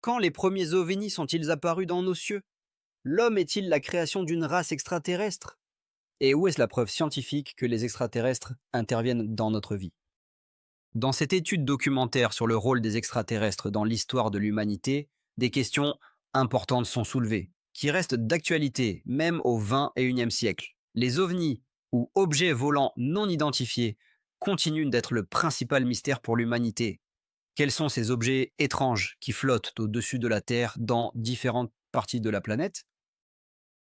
Quand les premiers ovnis sont-ils apparus dans nos cieux? L'homme est-il la création d'une race extraterrestre? Et où est-ce la preuve scientifique que les extraterrestres interviennent dans notre vie? Dans cette étude documentaire sur le rôle des extraterrestres dans l'histoire de l'humanité, des questions importantes sont soulevées, qui restent d'actualité même au XXIe siècle. Les ovnis, ou objets volants non identifiés, continuent d'être le principal mystère pour l'humanité. Quels sont ces objets étranges qui flottent au-dessus de la Terre dans différentes parties de la planète?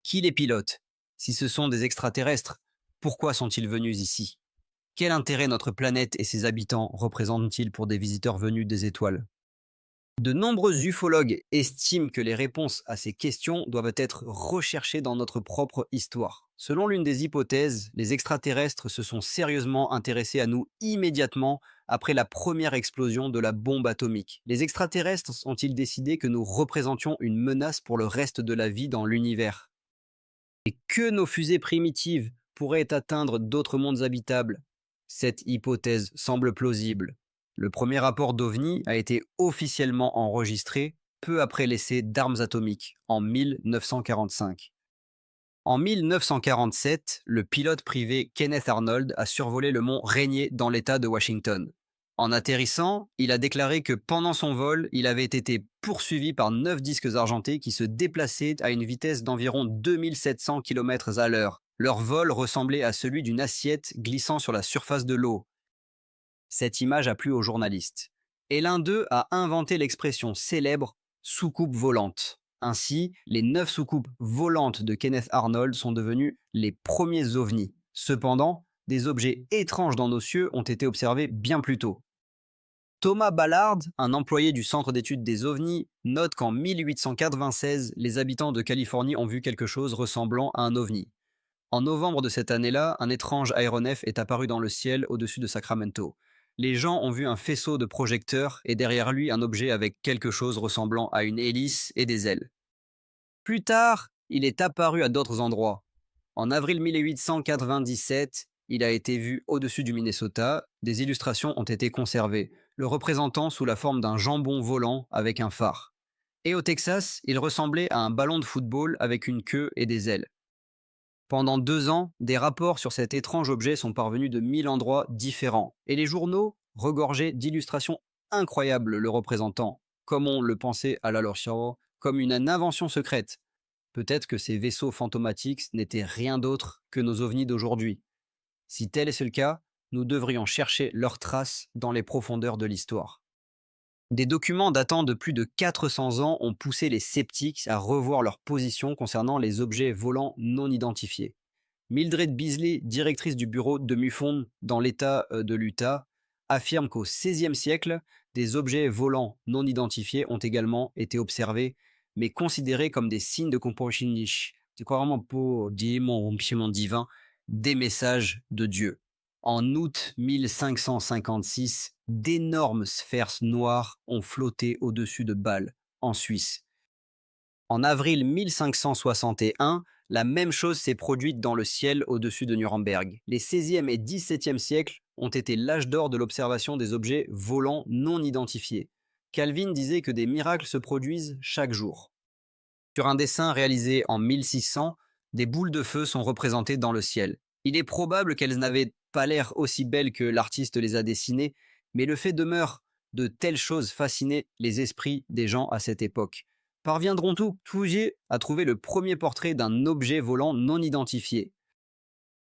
Qui les pilote? Si ce sont des extraterrestres, pourquoi sont-ils venus ici? Quel intérêt notre planète et ses habitants représentent-ils pour des visiteurs venus des étoiles? De nombreux ufologues estiment que les réponses à ces questions doivent être recherchées dans notre propre histoire. Selon l'une des hypothèses, les extraterrestres se sont sérieusement intéressés à nous immédiatement après la première explosion de la bombe atomique. Les extraterrestres ont-ils décidé que nous représentions une menace pour le reste de la vie dans l'univers? Et que nos fusées primitives pourraient atteindre d'autres mondes habitables? Cette hypothèse semble plausible. Le premier rapport d'OVNI a été officiellement enregistré peu après l'essai d'armes atomiques, en 1945. En 1947, le pilote privé Kenneth Arnold a survolé le mont Rainier dans l'État de Washington. En atterrissant, il a déclaré que pendant son vol, il avait été poursuivi par 9 disques argentés qui se déplaçaient à une vitesse d'environ 2700 km à l'heure. Leur vol ressemblait à celui d'une assiette glissant sur la surface de l'eau. Cette image a plu aux journalistes. Et l'un d'eux a inventé l'expression célèbre soucoupe volante. Ainsi, les 9 soucoupes volantes de Kenneth Arnold sont devenues les premiers ovnis. Cependant, des objets étranges dans nos cieux ont été observés bien plus tôt. Thomas Ballard, un employé du Centre d'études des ovnis, note qu'en 1896, les habitants de Californie ont vu quelque chose ressemblant à un ovni. En novembre de cette année-là, un étrange aéronef est apparu dans le ciel au-dessus de Sacramento. Les gens ont vu un faisceau de projecteurs et derrière lui un objet avec quelque chose ressemblant à une hélice et des ailes. Plus tard, il est apparu à d'autres endroits. En avril 1897, il a été vu au-dessus du Minnesota. Des illustrations ont été conservées, le représentant sous la forme d'un jambon volant avec un phare. Et au Texas, il ressemblait à un ballon de football avec une queue et des ailes. Pendant 2 ans, des rapports sur cet étrange objet sont parvenus de 1000 endroits différents, et les journaux regorgeaient d'illustrations incroyables le représentant, comme on le pensait à la Lorcharo, comme une invention secrète. Peut-être que ces vaisseaux fantomatiques n'étaient rien d'autre que nos ovnis d'aujourd'hui. Si tel est le cas, nous devrions chercher leurs traces dans les profondeurs de l'histoire. Des documents datant de plus de 400 ans ont poussé les sceptiques à revoir leur position concernant les objets volants non identifiés. Mildred Beasley, directrice du bureau de MUFON dans l'État de l'Utah, affirme qu'au XVIe siècle, des objets volants non identifiés ont également été observés, mais considérés comme des signes de compassion niche. C'est quoi vraiment pour mon divin, des messages de Dieu. En août 1556, d'énormes sphères noires ont flotté au-dessus de Bâle, en Suisse. En avril 1561, la même chose s'est produite dans le ciel au-dessus de Nuremberg. Les 16e et 17e siècles ont été l'âge d'or de l'observation des objets volants non identifiés. Calvin disait que des miracles se produisent chaque jour. Sur un dessin réalisé en 1600, des boules de feu sont représentées dans le ciel. Il est probable qu'elles n'avaient pas l'air aussi belles que l'artiste les a dessinées, mais le fait demeure de telles choses fascinaient les esprits des gens à cette époque. Parviendront-nous toujours à trouver le premier portrait d'un objet volant non identifié?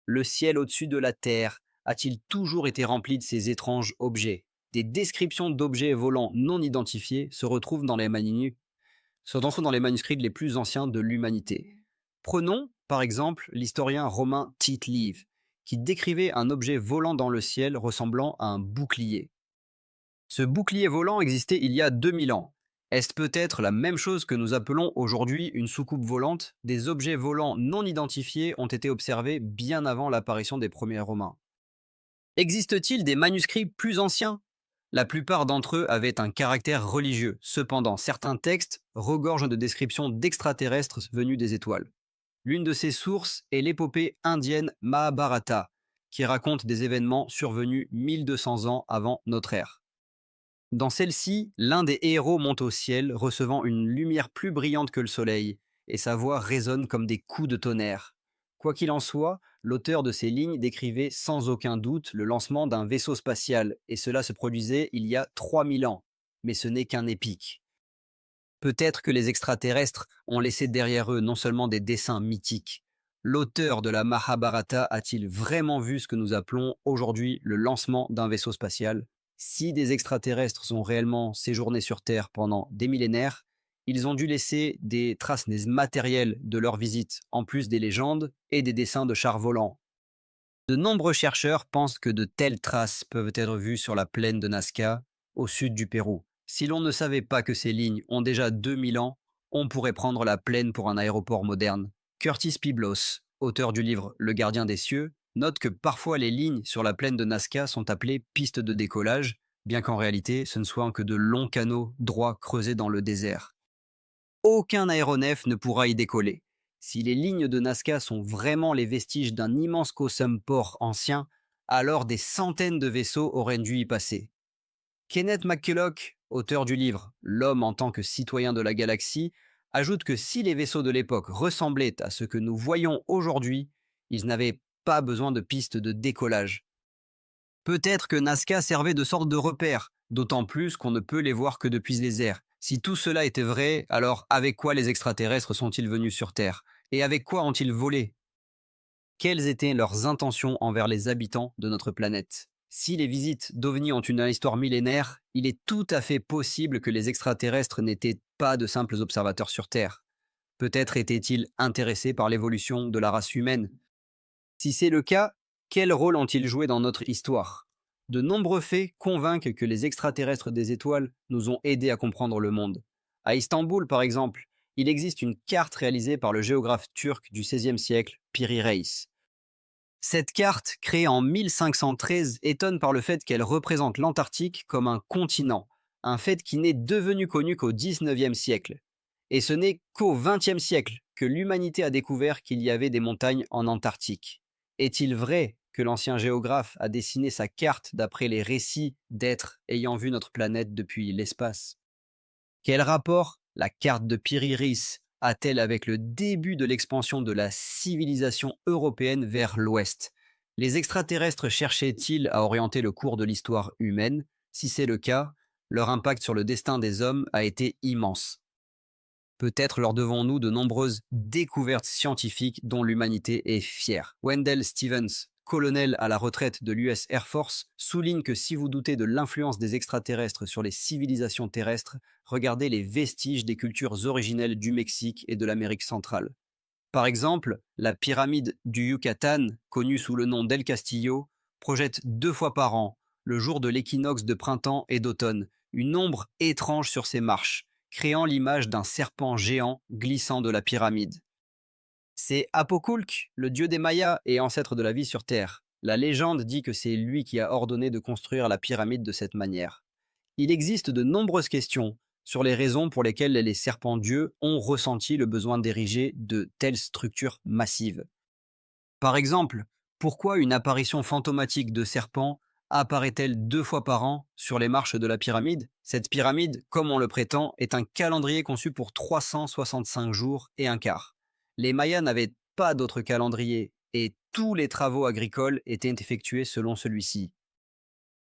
Le ciel au-dessus de la Terre a-t-il toujours été rempli de ces étranges objets? Des descriptions d'objets volants non identifiés se retrouvent dans les manuscrits les plus anciens de l'humanité. Prenons, par exemple, l'historien romain Tite Live, qui décrivait un objet volant dans le ciel ressemblant à un bouclier. Ce bouclier volant existait il y a 2000 ans. Est-ce peut-être la même chose que nous appelons aujourd'hui une soucoupe volante? Des objets volants non identifiés ont été observés bien avant l'apparition des premiers Romains. Existe-t-il des manuscrits plus anciens? La plupart d'entre eux avaient un caractère religieux. Cependant, certains textes regorgent de descriptions d'extraterrestres venus des étoiles. L'une de ces sources est l'épopée indienne Mahabharata, qui raconte des événements survenus 1200 ans avant notre ère. Dans celle-ci, l'un des héros monte au ciel, recevant une lumière plus brillante que le soleil, et sa voix résonne comme des coups de tonnerre. Quoi qu'il en soit, l'auteur de ces lignes décrivait sans aucun doute le lancement d'un vaisseau spatial, et cela se produisait il y a 3000 ans. Mais ce n'est qu'un épique. Peut-être que les extraterrestres ont laissé derrière eux non seulement des dessins mythiques. L'auteur de la Mahabharata a-t-il vraiment vu ce que nous appelons aujourd'hui le lancement d'un vaisseau spatial? Si des extraterrestres ont réellement séjourné sur Terre pendant des millénaires, ils ont dû laisser des traces matérielles de leur visite, en plus des légendes et des dessins de chars volants. De nombreux chercheurs pensent que de telles traces peuvent être vues sur la plaine de Nazca, au sud du Pérou. Si l'on ne savait pas que ces lignes ont déjà 2000 ans, on pourrait prendre la plaine pour un aéroport moderne. Curtis Piblos, auteur du livre Le gardien des cieux, note que parfois les lignes sur la plaine de Nazca sont appelées pistes de décollage, bien qu'en réalité ce ne soient que de longs canaux droits creusés dans le désert. Aucun aéronef ne pourra y décoller. Si les lignes de Nazca sont vraiment les vestiges d'un immense port ancien, alors des centaines de vaisseaux auraient dû y passer. Kenneth McCulloch, auteur du livre L'homme en tant que citoyen de la galaxie, ajoute que si les vaisseaux de l'époque ressemblaient à ce que nous voyons aujourd'hui, ils n'avaient pas besoin de pistes de décollage. Peut-être que Nazca servait de sorte de repère, d'autant plus qu'on ne peut les voir que depuis les airs. Si tout cela était vrai, alors avec quoi les extraterrestres sont-ils venus sur Terre? Et avec quoi ont-ils volé? Quelles étaient leurs intentions envers les habitants de notre planète? Si les visites d'OVNI ont une histoire millénaire, il est tout à fait possible que les extraterrestres n'étaient pas de simples observateurs sur Terre. Peut-être étaient-ils intéressés par l'évolution de la race humaine. Si c'est le cas, quel rôle ont-ils joué dans notre histoire? De nombreux faits convainquent que les extraterrestres des étoiles nous ont aidés à comprendre le monde. À Istanbul, par exemple, il existe une carte réalisée par le géographe turc du XVIe siècle, Piri Reis. Cette carte, créée en 1513, étonne par le fait qu'elle représente l'Antarctique comme un continent, un fait qui n'est devenu connu qu'au XIXe siècle. Et ce n'est qu'au XXe siècle que l'humanité a découvert qu'il y avait des montagnes en Antarctique. Est-il vrai que l'ancien géographe a dessiné sa carte d'après les récits d'êtres ayant vu notre planète depuis l'espace? Quel rapport la carte de Piri-Reis a-t-elle avec le début de l'expansion de la civilisation européenne vers l'ouest? Les extraterrestres cherchaient-ils à orienter le cours de l'histoire humaine? Si c'est le cas, leur impact sur le destin des hommes a été immense. Peut-être leur devons-nous de nombreuses découvertes scientifiques dont l'humanité est fière. Wendell Stevens, colonel à la retraite de l'US Air Force, souligne que si vous doutez de l'influence des extraterrestres sur les civilisations terrestres, regardez les vestiges des cultures originelles du Mexique et de l'Amérique centrale. Par exemple, la pyramide du Yucatan, connue sous le nom d'El Castillo, projette 2 fois par an, le jour de l'équinoxe de printemps et d'automne, une ombre étrange sur ses marches, créant l'image d'un serpent géant glissant de la pyramide. C'est Apoculque, le dieu des Mayas et ancêtre de la vie sur Terre. La légende dit que c'est lui qui a ordonné de construire la pyramide de cette manière. Il existe de nombreuses questions sur les raisons pour lesquelles les serpents-dieux ont ressenti le besoin d'ériger de telles structures massives. Par exemple, pourquoi une apparition fantomatique de serpent apparaît-elle 2 fois par an sur les marches de la pyramide? Cette pyramide, comme on le prétend, est un calendrier conçu pour 365 jours et un quart. Les Mayas n'avaient pas d'autre calendrier et tous les travaux agricoles étaient effectués selon celui-ci.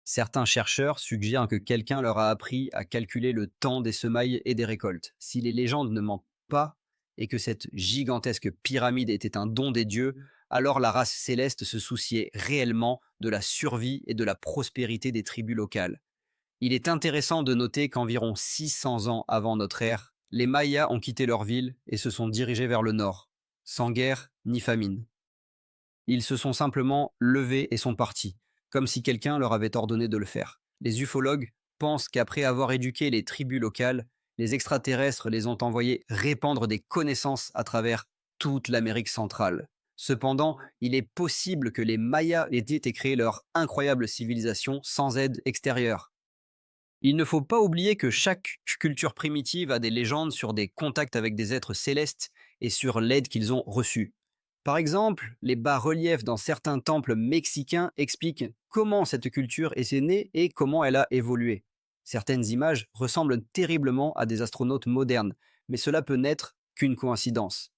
Certains chercheurs suggèrent que quelqu'un leur a appris à calculer le temps des semailles et des récoltes. Si les légendes ne mentent pas et que cette gigantesque pyramide était un don des dieux, alors la race céleste se souciait réellement de la survie et de la prospérité des tribus locales. Il est intéressant de noter qu'environ 600 ans avant notre ère, les Mayas ont quitté leur ville et se sont dirigés vers le nord, sans guerre ni famine. Ils se sont simplement levés et sont partis, comme si quelqu'un leur avait ordonné de le faire. Les ufologues pensent qu'après avoir éduqué les tribus locales, les extraterrestres les ont envoyés répandre des connaissances à travers toute l'Amérique centrale. Cependant, il est possible que les Mayas aient été créer leur incroyable civilisation sans aide extérieure. Il ne faut pas oublier que chaque culture primitive a des légendes sur des contacts avec des êtres célestes et sur l'aide qu'ils ont reçue. Par exemple, les bas-reliefs dans certains temples mexicains expliquent comment cette culture est née et comment elle a évolué. Certaines images ressemblent terriblement à des astronautes modernes, mais cela peut n'être qu'une coïncidence.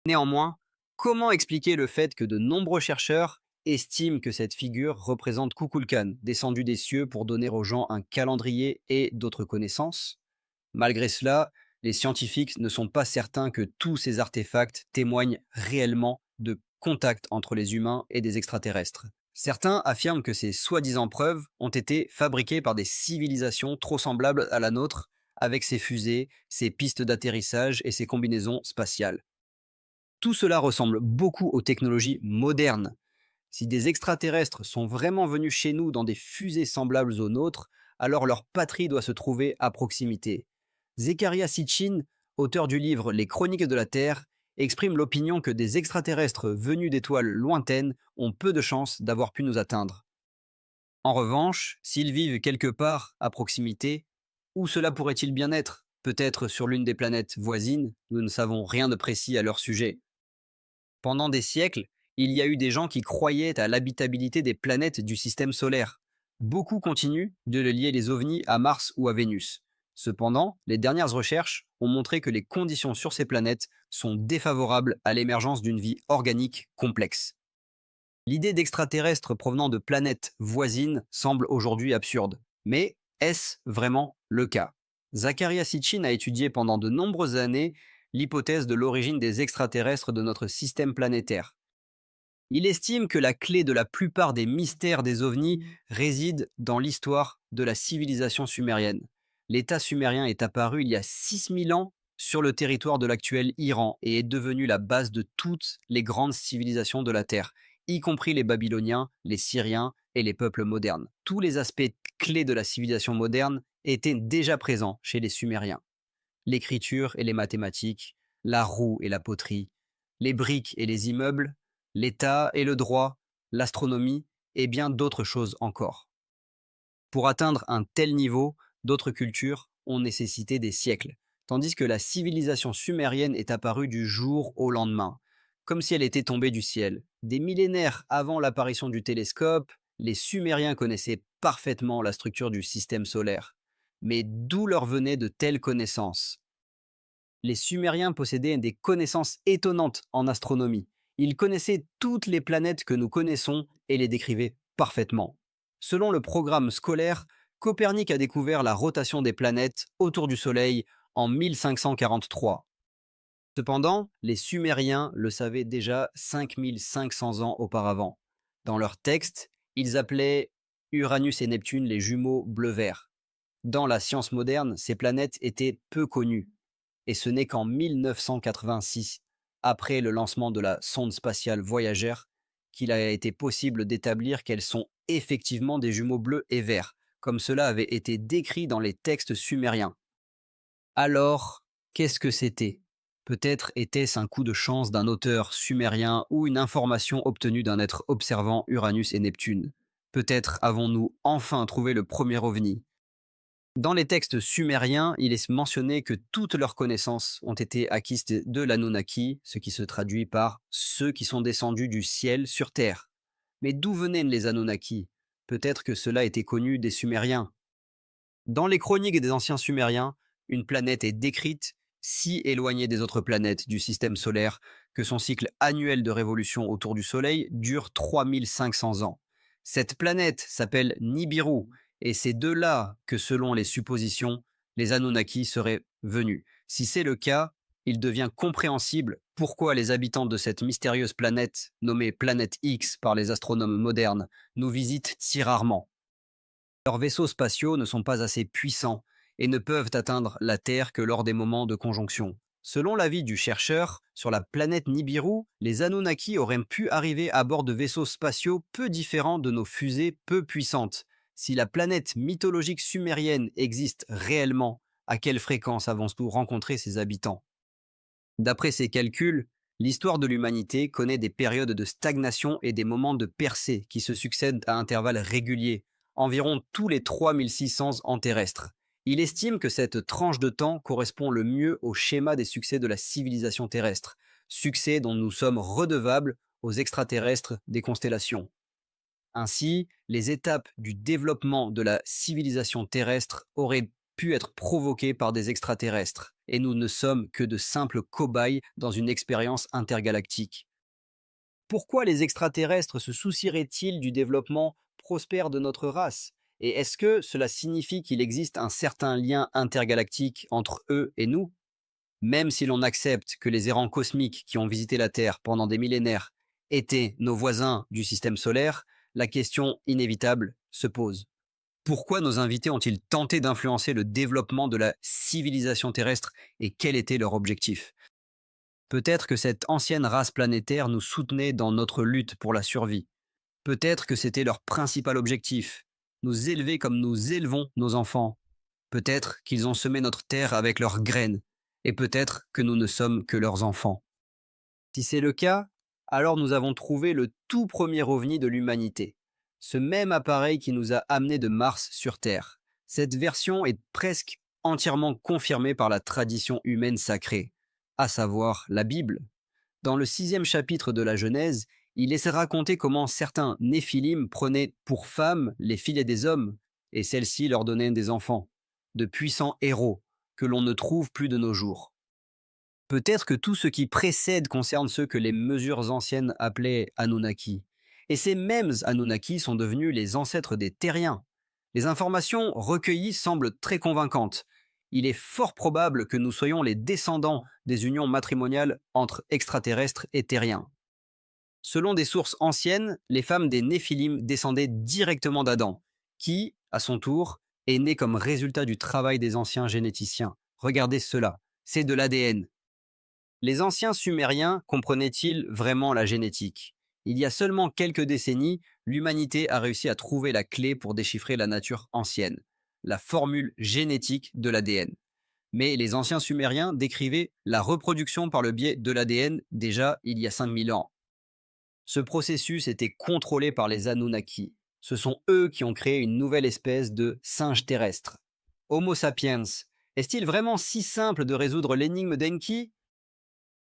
Néanmoins, comment expliquer le fait que de nombreux chercheurs estiment que cette figure représente Kukulkan, descendu des cieux pour donner aux gens un calendrier et d'autres connaissances? Malgré cela, les scientifiques ne sont pas certains que tous ces artefacts témoignent réellement de contact entre les humains et des extraterrestres. Certains affirment que ces soi-disant preuves ont été fabriquées par des civilisations trop semblables à la nôtre, avec ses fusées, ses pistes d'atterrissage et ses combinaisons spatiales. Tout cela ressemble beaucoup aux technologies modernes. Si des extraterrestres sont vraiment venus chez nous dans des fusées semblables aux nôtres, alors leur patrie doit se trouver à proximité. Zekaria Sitchin, auteur du livre Les Chroniques de la Terre, exprime l'opinion que des extraterrestres venus d'étoiles lointaines ont peu de chances d'avoir pu nous atteindre. En revanche, s'ils vivent quelque part à proximité, où cela pourrait-il bien être? Peut-être sur l'une des planètes voisines, nous ne savons rien de précis à leur sujet. Pendant des siècles, il y a eu des gens qui croyaient à l'habitabilité des planètes du système solaire. Beaucoup continuent de lier les ovnis à Mars ou à Vénus. Cependant, les dernières recherches ont montré que les conditions sur ces planètes sont défavorables à l'émergence d'une vie organique complexe. L'idée d'extraterrestres provenant de planètes voisines semble aujourd'hui absurde. Mais est-ce vraiment le cas? Zakaria Sitchin a étudié pendant de nombreuses années l'hypothèse de l'origine des extraterrestres de notre système planétaire. Il estime que la clé de la plupart des mystères des ovnis réside dans l'histoire de la civilisation sumérienne. L'État sumérien est apparu il y a 6000 ans sur le territoire de l'actuel Iran et est devenu la base de toutes les grandes civilisations de la Terre, y compris les Babyloniens, les Syriens et les peuples modernes. Tous les aspects clés de la civilisation moderne étaient déjà présents chez les Sumériens. L'écriture et les mathématiques, la roue et la poterie, les briques et les immeubles, l'État et le droit, l'astronomie et bien d'autres choses encore. Pour atteindre un tel niveau, d'autres cultures ont nécessité des siècles, tandis que la civilisation sumérienne est apparue du jour au lendemain, comme si elle était tombée du ciel. Des millénaires avant l'apparition du télescope, les Sumériens connaissaient parfaitement la structure du système solaire. Mais d'où leur venaient de telles connaissances? Les Sumériens possédaient des connaissances étonnantes en astronomie. Ils connaissaient toutes les planètes que nous connaissons et les décrivaient parfaitement. Selon le programme scolaire, Copernic a découvert la rotation des planètes autour du Soleil en 1543. Cependant, les Sumériens le savaient déjà 5500 ans auparavant. Dans leurs textes, ils appelaient Uranus et Neptune les jumeaux bleu-vert. Dans la science moderne, ces planètes étaient peu connues. Et ce n'est qu'en 1986, après le lancement de la sonde spatiale Voyager, qu'il a été possible d'établir qu'elles sont effectivement des jumeaux bleus et verts, comme cela avait été décrit dans les textes sumériens. Alors, qu'est-ce que c'était? Peut-être était-ce un coup de chance d'un auteur sumérien ou une information obtenue d'un être observant Uranus et Neptune. Peut-être avons-nous enfin trouvé le premier ovni. Dans les textes sumériens, il est mentionné que toutes leurs connaissances ont été acquises de l'Anunnaki, ce qui se traduit par ceux qui sont descendus du ciel sur terre. Mais d'où venaient les Anunnaki? Peut-être que cela était connu des Sumériens. Dans les chroniques des anciens Sumériens, une planète est décrite si éloignée des autres planètes du système solaire que son cycle annuel de révolution autour du Soleil dure 3500 ans. Cette planète s'appelle Nibiru, et c'est de là que, selon les suppositions, les Anunnaki seraient venus. Si c'est le cas, il devient compréhensible pourquoi les habitants de cette mystérieuse planète, nommée planète X par les astronomes modernes, nous visitent si rarement. Leurs vaisseaux spatiaux ne sont pas assez puissants et ne peuvent atteindre la Terre que lors des moments de conjonction. Selon l'avis du chercheur, sur la planète Nibiru, les Anunnaki auraient pu arriver à bord de vaisseaux spatiaux peu différents de nos fusées peu puissantes. Si la planète mythologique sumérienne existe réellement, à quelle fréquence avons-nous rencontré ses habitants? D'après ses calculs, l'histoire de l'humanité connaît des périodes de stagnation et des moments de percée qui se succèdent à intervalles réguliers, environ tous les 3600 ans terrestres. Il estime que cette tranche de temps correspond le mieux au schéma des succès de la civilisation terrestre, succès dont nous sommes redevables aux extraterrestres des constellations. Ainsi, les étapes du développement de la civilisation terrestre auraient pu être provoquées par des extraterrestres, et nous ne sommes que de simples cobayes dans une expérience intergalactique. Pourquoi les extraterrestres se soucieraient-ils du développement prospère de notre race? Et est-ce que cela signifie qu'il existe un certain lien intergalactique entre eux et nous? Même si l'on accepte que les errants cosmiques qui ont visité la Terre pendant des millénaires étaient nos voisins du système solaire, la question inévitable se pose. Pourquoi nos invités ont-ils tenté d'influencer le développement de la civilisation terrestre et quel était leur objectif? Peut-être que cette ancienne race planétaire nous soutenait dans notre lutte pour la survie. Peut-être que c'était leur principal objectif, nous élever comme nous élevons nos enfants. Peut-être qu'ils ont semé notre terre avec leurs graines, et peut-être que nous ne sommes que leurs enfants. Si c'est le cas, alors nous avons trouvé le tout premier ovni de l'humanité, ce même appareil qui nous a amenés de Mars sur Terre. Cette version est presque entièrement confirmée par la tradition humaine sacrée, à savoir la Bible. Dans le 6e chapitre de la Genèse, il laisse raconter comment certains Néphilim prenaient pour femmes les filles des hommes, et celles-ci leur donnaient des enfants, de puissants héros que l'on ne trouve plus de nos jours. Peut-être que tout ce qui précède concerne ceux que les mesures anciennes appelaient Anunnaki. Et ces mêmes Anunnaki sont devenus les ancêtres des Terriens. Les informations recueillies semblent très convaincantes. Il est fort probable que nous soyons les descendants des unions matrimoniales entre extraterrestres et terriens. Selon des sources anciennes, les femmes des Néphilim descendaient directement d'Adam, qui, à son tour, est né comme résultat du travail des anciens généticiens. Regardez cela, c'est de l'ADN. Les anciens Sumériens comprenaient-ils vraiment la génétique? Il y a seulement quelques décennies, l'humanité a réussi à trouver la clé pour déchiffrer la nature ancienne, la formule génétique de l'ADN. Mais les anciens Sumériens décrivaient la reproduction par le biais de l'ADN déjà il y a 5000 ans. Ce processus était contrôlé par les Anunnaki. Ce sont eux qui ont créé une nouvelle espèce de singe terrestre. Homo sapiens, est-il vraiment si simple de résoudre l'énigme d'Enki?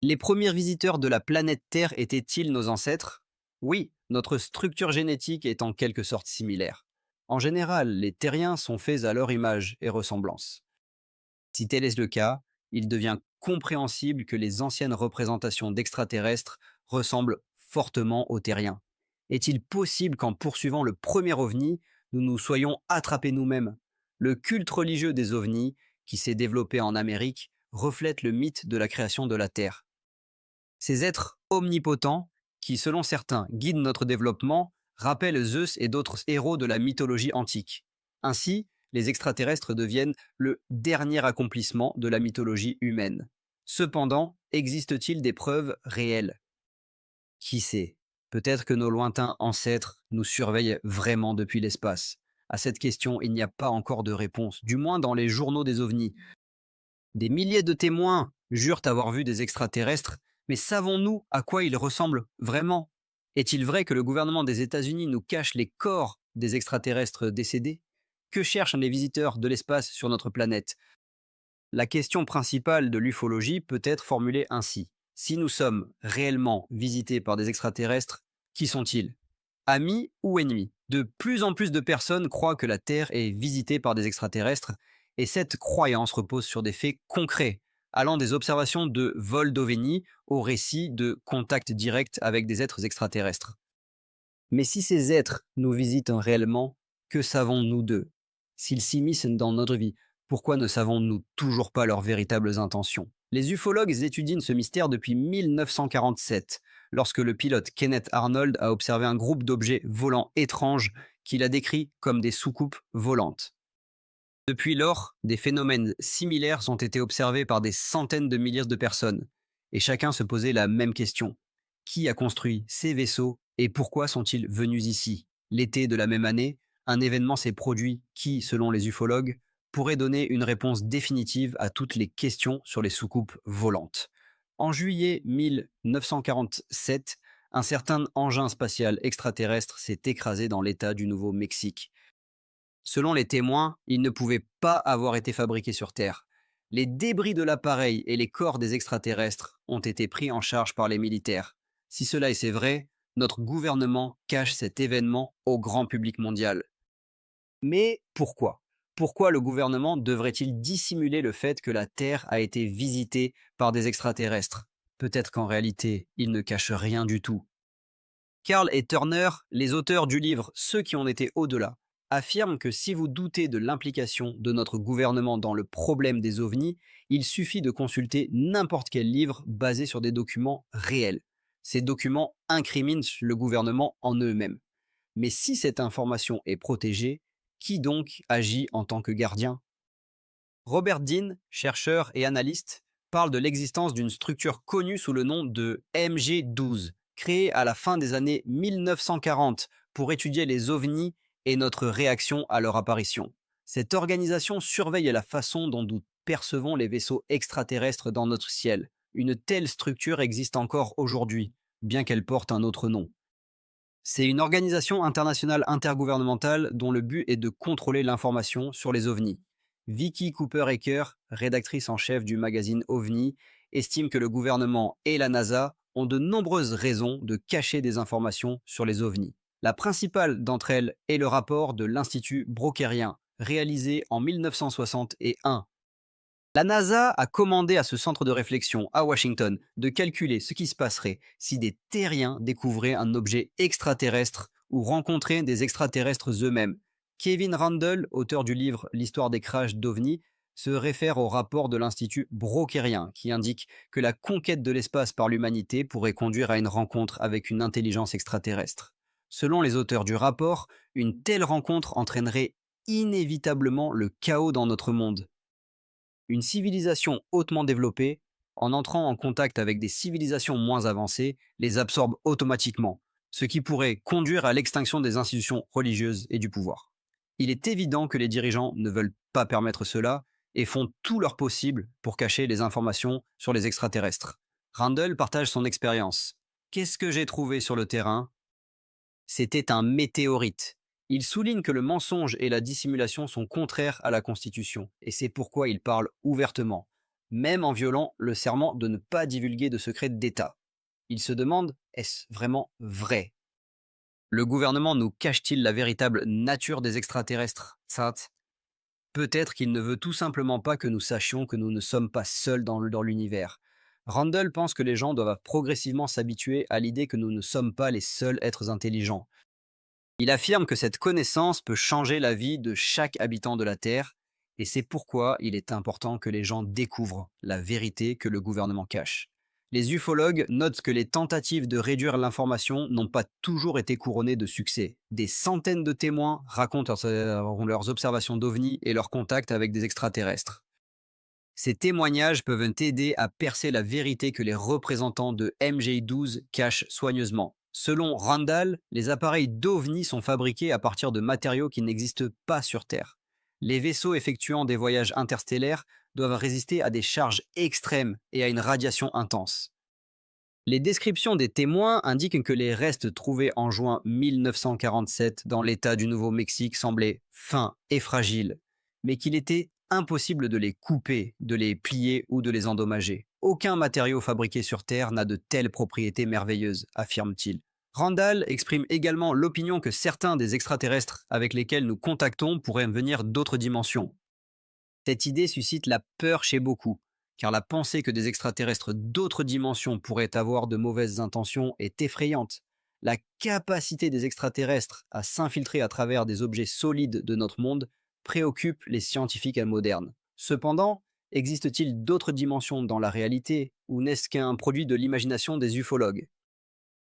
Les premiers visiteurs de la planète Terre étaient-ils nos ancêtres? Oui, notre structure génétique est en quelque sorte similaire. En général, les terriens sont faits à leur image et ressemblance. Si tel est le cas, il devient compréhensible que les anciennes représentations d'extraterrestres ressemblent fortement aux terriens. Est-il possible qu'en poursuivant le premier ovni, nous nous soyons attrapés nous-mêmes? Le culte religieux des ovnis, qui s'est développé en Amérique, reflète le mythe de la création de la Terre. Ces êtres omnipotents, qui selon certains guident notre développement, rappellent Zeus et d'autres héros de la mythologie antique. Ainsi, les extraterrestres deviennent le dernier accomplissement de la mythologie humaine. Cependant, existe-t-il des preuves réelles? Qui sait? Peut-être que nos lointains ancêtres nous surveillent vraiment depuis l'espace. À cette question, il n'y a pas encore de réponse, du moins dans les journaux des ovnis. Des milliers de témoins jurent avoir vu des extraterrestres, mais savons-nous à quoi ils ressemblent vraiment? Est-il vrai que le gouvernement des États-Unis nous cache les corps des extraterrestres décédés? Que cherchent les visiteurs de l'espace sur notre planète? La question principale de l'ufologie peut être formulée ainsi. Si nous sommes réellement visités par des extraterrestres, qui sont-ils? Amis ou ennemis? De plus en plus de personnes croient que la Terre est visitée par des extraterrestres, et cette croyance repose sur des faits concrets, allant des observations de vols d'ovnis aux récits de contacts directs avec des êtres extraterrestres. Mais si ces êtres nous visitent réellement, que savons-nous d'eux? S'ils s'immiscent dans notre vie, pourquoi ne savons-nous toujours pas leurs véritables intentions? Les ufologues étudient ce mystère depuis 1947, lorsque le pilote Kenneth Arnold a observé un groupe d'objets volants étranges qu'il a décrits comme des soucoupes volantes. Depuis lors, des phénomènes similaires ont été observés par des centaines de milliers de personnes, et chacun se posait la même question. Qui a construit ces vaisseaux et pourquoi sont-ils venus ici? L'été de la même année, un événement s'est produit qui, selon les ufologues, pourrait donner une réponse définitive à toutes les questions sur les soucoupes volantes. En juillet 1947, un certain engin spatial extraterrestre s'est écrasé dans l'État du Nouveau-Mexique. Selon les témoins, il ne pouvait pas avoir été fabriqué sur Terre. Les débris de l'appareil et les corps des extraterrestres ont été pris en charge par les militaires. Si cela est vrai, notre gouvernement cache cet événement au grand public mondial. Mais pourquoi? Pourquoi le gouvernement devrait-il dissimuler le fait que la Terre a été visitée par des extraterrestres? Peut-être qu'en réalité, il ne cache rien du tout. Carl et Turner, les auteurs du livre Ceux qui ont été au-delà, affirment que si vous doutez de l'implication de notre gouvernement dans le problème des ovnis, il suffit de consulter n'importe quel livre basé sur des documents réels. Ces documents incriminent le gouvernement en eux-mêmes. Mais si cette information est protégée, qui donc agit en tant que gardien? Robert Dean, chercheur et analyste, parle de l'existence d'une structure connue sous le nom de MG12, créée à la fin des années 1940 pour étudier les ovnis et notre réaction à leur apparition. Cette organisation surveille la façon dont nous percevons les vaisseaux extraterrestres dans notre ciel. Une telle structure existe encore aujourd'hui, bien qu'elle porte un autre nom. C'est une organisation internationale intergouvernementale dont le but est de contrôler l'information sur les ovnis. Vicky Cooper-Aker, rédactrice en chef du magazine OVNI, estime que le gouvernement et la NASA ont de nombreuses raisons de cacher des informations sur les ovnis. La principale d'entre elles est le rapport de l'Institut Brokérien, réalisé en 1961. La NASA a commandé à ce centre de réflexion à Washington de calculer ce qui se passerait si des terriens découvraient un objet extraterrestre ou rencontraient des extraterrestres eux-mêmes. Kevin Randle, auteur du livre L'histoire des crashs d'OVNI, se réfère au rapport de l'Institut Brokérien qui indique que la conquête de l'espace par l'humanité pourrait conduire à une rencontre avec une intelligence extraterrestre. Selon les auteurs du rapport, une telle rencontre entraînerait inévitablement le chaos dans notre monde. Une civilisation hautement développée, en entrant en contact avec des civilisations moins avancées, les absorbe automatiquement, ce qui pourrait conduire à l'extinction des institutions religieuses et du pouvoir. Il est évident que les dirigeants ne veulent pas permettre cela et font tout leur possible pour cacher les informations sur les extraterrestres. Randall partage son expérience. Qu'est-ce que j'ai trouvé sur le terrain? C'était un météorite. Il souligne que le mensonge et la dissimulation sont contraires à la Constitution, et c'est pourquoi il parle ouvertement, même en violant le serment de ne pas divulguer de secrets d'État. Il se demande, est-ce vraiment vrai? Le gouvernement nous cache-t-il la véritable nature des extraterrestres, Sainte? Peut-être qu'il ne veut tout simplement pas que nous sachions que nous ne sommes pas seuls dans l'univers. Randall pense que les gens doivent progressivement s'habituer à l'idée que nous ne sommes pas les seuls êtres intelligents. Il affirme que cette connaissance peut changer la vie de chaque habitant de la Terre, et c'est pourquoi il est important que les gens découvrent la vérité que le gouvernement cache. Les ufologues notent que les tentatives de réduire l'information n'ont pas toujours été couronnées de succès. Des centaines de témoins racontent leurs observations d'ovnis et leurs contacts avec des extraterrestres. Ces témoignages peuvent aider à percer la vérité que les représentants de MJ12 cachent soigneusement. Selon Randall, les appareils d'OVNI sont fabriqués à partir de matériaux qui n'existent pas sur Terre. Les vaisseaux effectuant des voyages interstellaires doivent résister à des charges extrêmes et à une radiation intense. Les descriptions des témoins indiquent que les restes trouvés en juin 1947 dans l'État du Nouveau-Mexique semblaient fins et fragiles, mais qu'il était impossible de les couper, de les plier ou de les endommager. Aucun matériau fabriqué sur Terre n'a de telles propriétés merveilleuses, affirme-t-il. Randall exprime également l'opinion que certains des extraterrestres avec lesquels nous contactons pourraient venir d'autres dimensions. Cette idée suscite la peur chez beaucoup, car la pensée que des extraterrestres d'autres dimensions pourraient avoir de mauvaises intentions est effrayante. La capacité des extraterrestres à s'infiltrer à travers des objets solides de notre monde préoccupe les scientifiques modernes. Cependant, existe-t-il d'autres dimensions dans la réalité, ou n'est-ce qu'un produit de l'imagination des ufologues?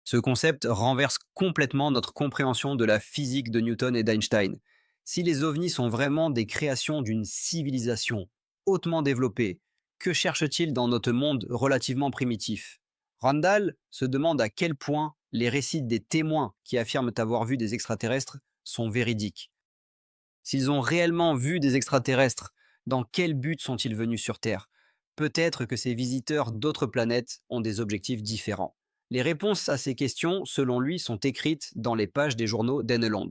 Ce concept renverse complètement notre compréhension de la physique de Newton et d'Einstein. Si les ovnis sont vraiment des créations d'une civilisation hautement développée, que cherche-t-il dans notre monde relativement primitif? Randall se demande à quel point les récits des témoins qui affirment avoir vu des extraterrestres sont véridiques. S'ils ont réellement vu des extraterrestres, dans quel but sont-ils venus sur Terre? Peut-être que ces visiteurs d'autres planètes ont des objectifs différents. Les réponses à ces questions, selon lui, sont écrites dans les pages des journaux d'Enneland.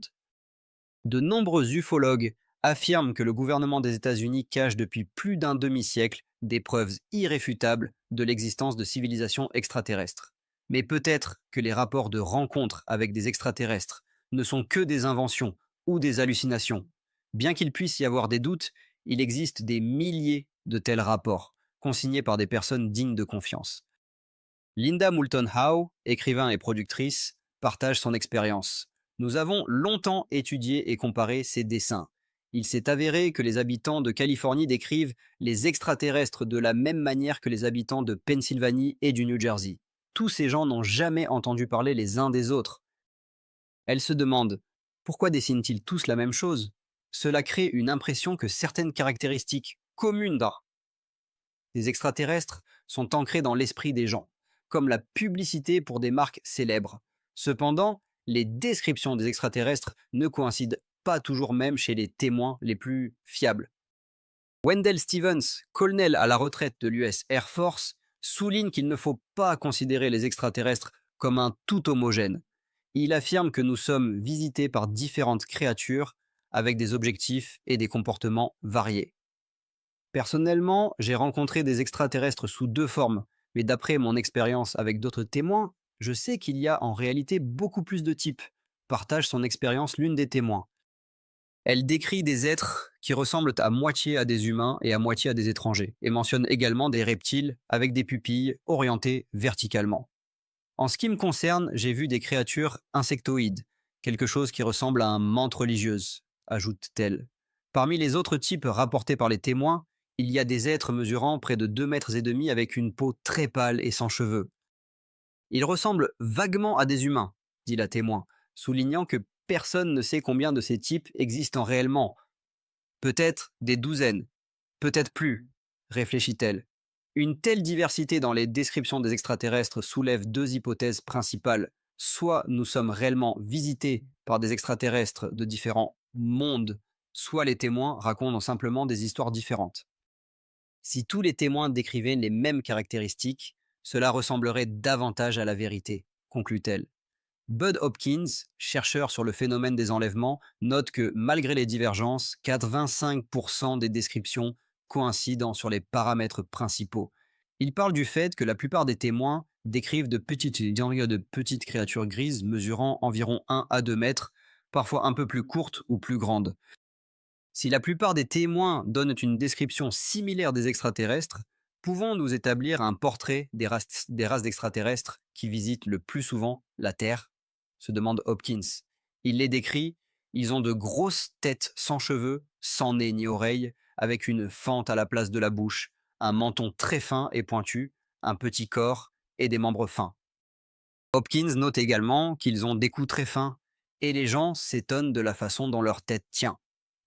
De nombreux ufologues affirment que le gouvernement des États-Unis cache depuis plus d'un demi-siècle des preuves irréfutables de l'existence de civilisations extraterrestres. Mais peut-être que les rapports de rencontres avec des extraterrestres ne sont que des inventions ou des hallucinations. Bien qu'il puisse y avoir des doutes, il existe des milliers de tels rapports, consignés par des personnes dignes de confiance. Linda Moulton Howe, écrivain et productrice, partage son expérience. Nous avons longtemps étudié et comparé ces dessins. Il s'est avéré que les habitants de Californie décrivent les extraterrestres de la même manière que les habitants de Pennsylvanie et du New Jersey. Tous ces gens n'ont jamais entendu parler les uns des autres. Elle se demande, pourquoi dessinent-ils tous la même chose? Cela crée une impression que certaines caractéristiques communes des extraterrestres sont ancrées dans l'esprit des gens, comme la publicité pour des marques célèbres. Cependant, les descriptions des extraterrestres ne coïncident pas toujours même chez les témoins les plus fiables. Wendell Stevens, colonel à la retraite de l'US Air Force, souligne qu'il ne faut pas considérer les extraterrestres comme un tout homogène. Il affirme que nous sommes visités par différentes créatures avec des objectifs et des comportements variés. Personnellement, j'ai rencontré des extraterrestres sous deux formes, mais d'après mon expérience avec d'autres témoins, je sais qu'il y a en réalité beaucoup plus de types, partage son expérience l'une des témoins. Elle décrit des êtres qui ressemblent à moitié à des humains et à moitié à des étrangers, et mentionne également des reptiles avec des pupilles orientées verticalement. En ce qui me concerne, j'ai vu des créatures insectoïdes, quelque chose qui ressemble à un mante religieuse, ajoute-t-elle. Parmi les autres types rapportés par les témoins, il y a des êtres mesurant près de 2,5 mètres avec une peau très pâle et sans cheveux. Ils ressemblent vaguement à des humains, dit la témoin, soulignant que personne ne sait combien de ces types existent réellement. Peut-être des douzaines, peut-être plus, réfléchit-elle. Une telle diversité dans les descriptions des extraterrestres soulève deux hypothèses principales. Soit nous sommes réellement visités par des extraterrestres de différents mondes, soit les témoins racontent simplement des histoires différentes. Si tous les témoins décrivaient les mêmes caractéristiques, cela ressemblerait davantage à la vérité, conclut-elle. Bud Hopkins, chercheur sur le phénomène des enlèvements, note que malgré les divergences, 85% des descriptions coïncident sur les paramètres principaux. Il parle du fait que la plupart des témoins décrivent de petites créatures grises mesurant environ 1 à 2 mètres, parfois un peu plus courtes ou plus grandes. Si la plupart des témoins donnent une description similaire des extraterrestres, pouvons-nous établir un portrait des races d'extraterrestres qui visitent le plus souvent la Terre? Se demande Hopkins. Il les décrit, ils ont de grosses têtes sans cheveux, sans nez ni oreilles, avec une fente à la place de la bouche, un menton très fin et pointu, un petit corps et des membres fins. Hopkins note également qu'ils ont des coups très fins, et les gens s'étonnent de la façon dont leur tête tient.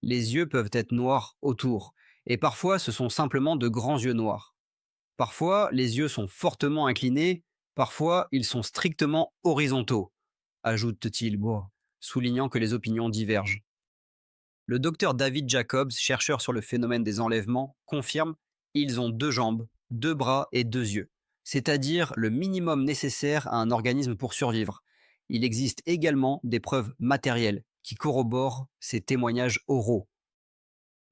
Les yeux peuvent être noirs autour, et parfois ce sont simplement de grands yeux noirs. Parfois, les yeux sont fortement inclinés, parfois ils sont strictement horizontaux, ajoute-t-il, soulignant que les opinions divergent. Le docteur David Jacobs, chercheur sur le phénomène des enlèvements, confirme ils ont 2 jambes, 2 bras et 2 yeux, c'est-à-dire le minimum nécessaire à un organisme pour survivre. Il existe également des preuves matérielles qui corroborent ces témoignages oraux.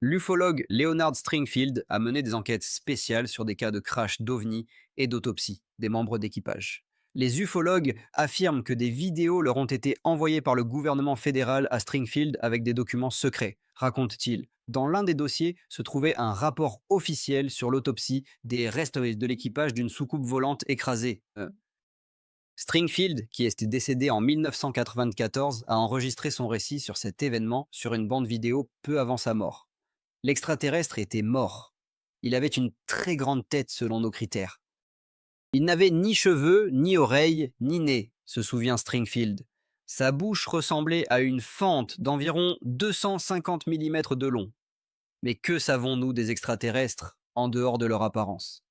L'ufologue Leonard Stringfield a mené des enquêtes spéciales sur des cas de crash d'ovnis et d'autopsie des membres d'équipage. Les ufologues affirment que des vidéos leur ont été envoyées par le gouvernement fédéral à Stringfield avec des documents secrets, raconte-t-il. Dans l'un des dossiers se trouvait un rapport officiel sur l'autopsie des restes de l'équipage d'une soucoupe volante écrasée. Stringfield, qui est décédé en 1994, a enregistré son récit sur cet événement sur une bande vidéo peu avant sa mort. L'extraterrestre était mort. Il avait une très grande tête selon nos critères. Il n'avait ni cheveux, ni oreilles, ni nez, se souvient Stringfield. Sa bouche ressemblait à une fente d'environ 250 mm de long. Mais que savons-nous des extraterrestres en dehors de leur apparence?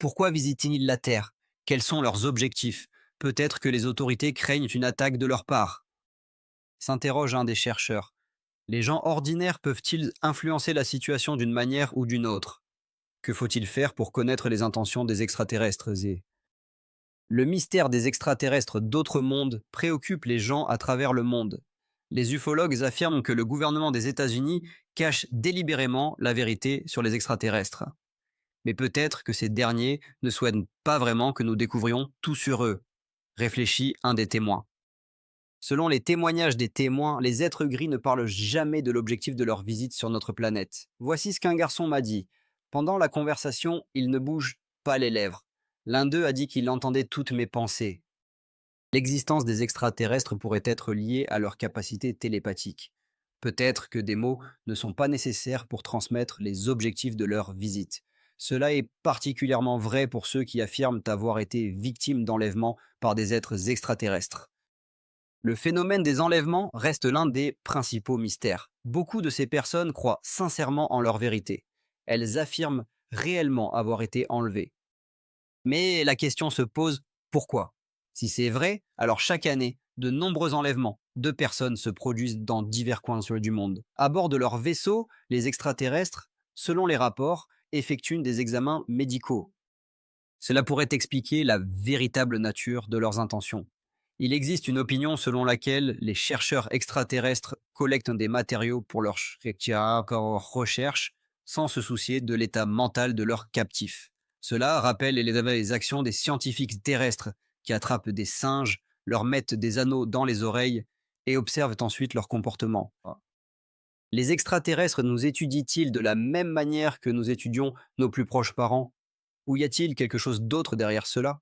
Pourquoi visitent-ils la Terre? Quels sont leurs objectifs? Peut-être que les autorités craignent une attaque de leur part. S'interroge un des chercheurs. Les gens ordinaires peuvent-ils influencer la situation d'une manière ou d'une autre? Que faut-il faire pour connaître les intentions des extraterrestres? Le mystère des extraterrestres d'autres mondes préoccupe les gens à travers le monde. Les ufologues affirment que le gouvernement des États-Unis cache délibérément la vérité sur les extraterrestres. Mais peut-être que ces derniers ne souhaitent pas vraiment que nous découvrions tout sur eux, réfléchit un des témoins. Selon les témoignages des témoins, les êtres gris ne parlent jamais de l'objectif de leur visite sur notre planète. Voici ce qu'un garçon m'a dit. Pendant la conversation, il ne bouge pas les lèvres. L'un d'eux a dit qu'il entendait toutes mes pensées. L'existence des extraterrestres pourrait être liée à leur capacité télépathique. Peut-être que des mots ne sont pas nécessaires pour transmettre les objectifs de leur visite. Cela est particulièrement vrai pour ceux qui affirment avoir été victimes d'enlèvements par des êtres extraterrestres. Le phénomène des enlèvements reste l'un des principaux mystères. Beaucoup de ces personnes croient sincèrement en leur vérité. Elles affirment réellement avoir été enlevées. Mais la question se pose, pourquoi? Si c'est vrai, alors chaque année, de nombreux enlèvements de personnes se produisent dans divers coins du monde. À bord de leurs vaisseaux, les extraterrestres, selon les rapports, effectuent des examens médicaux. Cela pourrait expliquer la véritable nature de leurs intentions. Il existe une opinion selon laquelle les chercheurs extraterrestres collectent des matériaux pour leurs recherches sans se soucier de l'état mental de leurs captifs. Cela rappelle les actions des scientifiques terrestres qui attrapent des singes, leur mettent des anneaux dans les oreilles et observent ensuite leur comportement. Les extraterrestres nous étudient-ils de la même manière que nous étudions nos plus proches parents? Ou y a-t-il quelque chose d'autre derrière cela?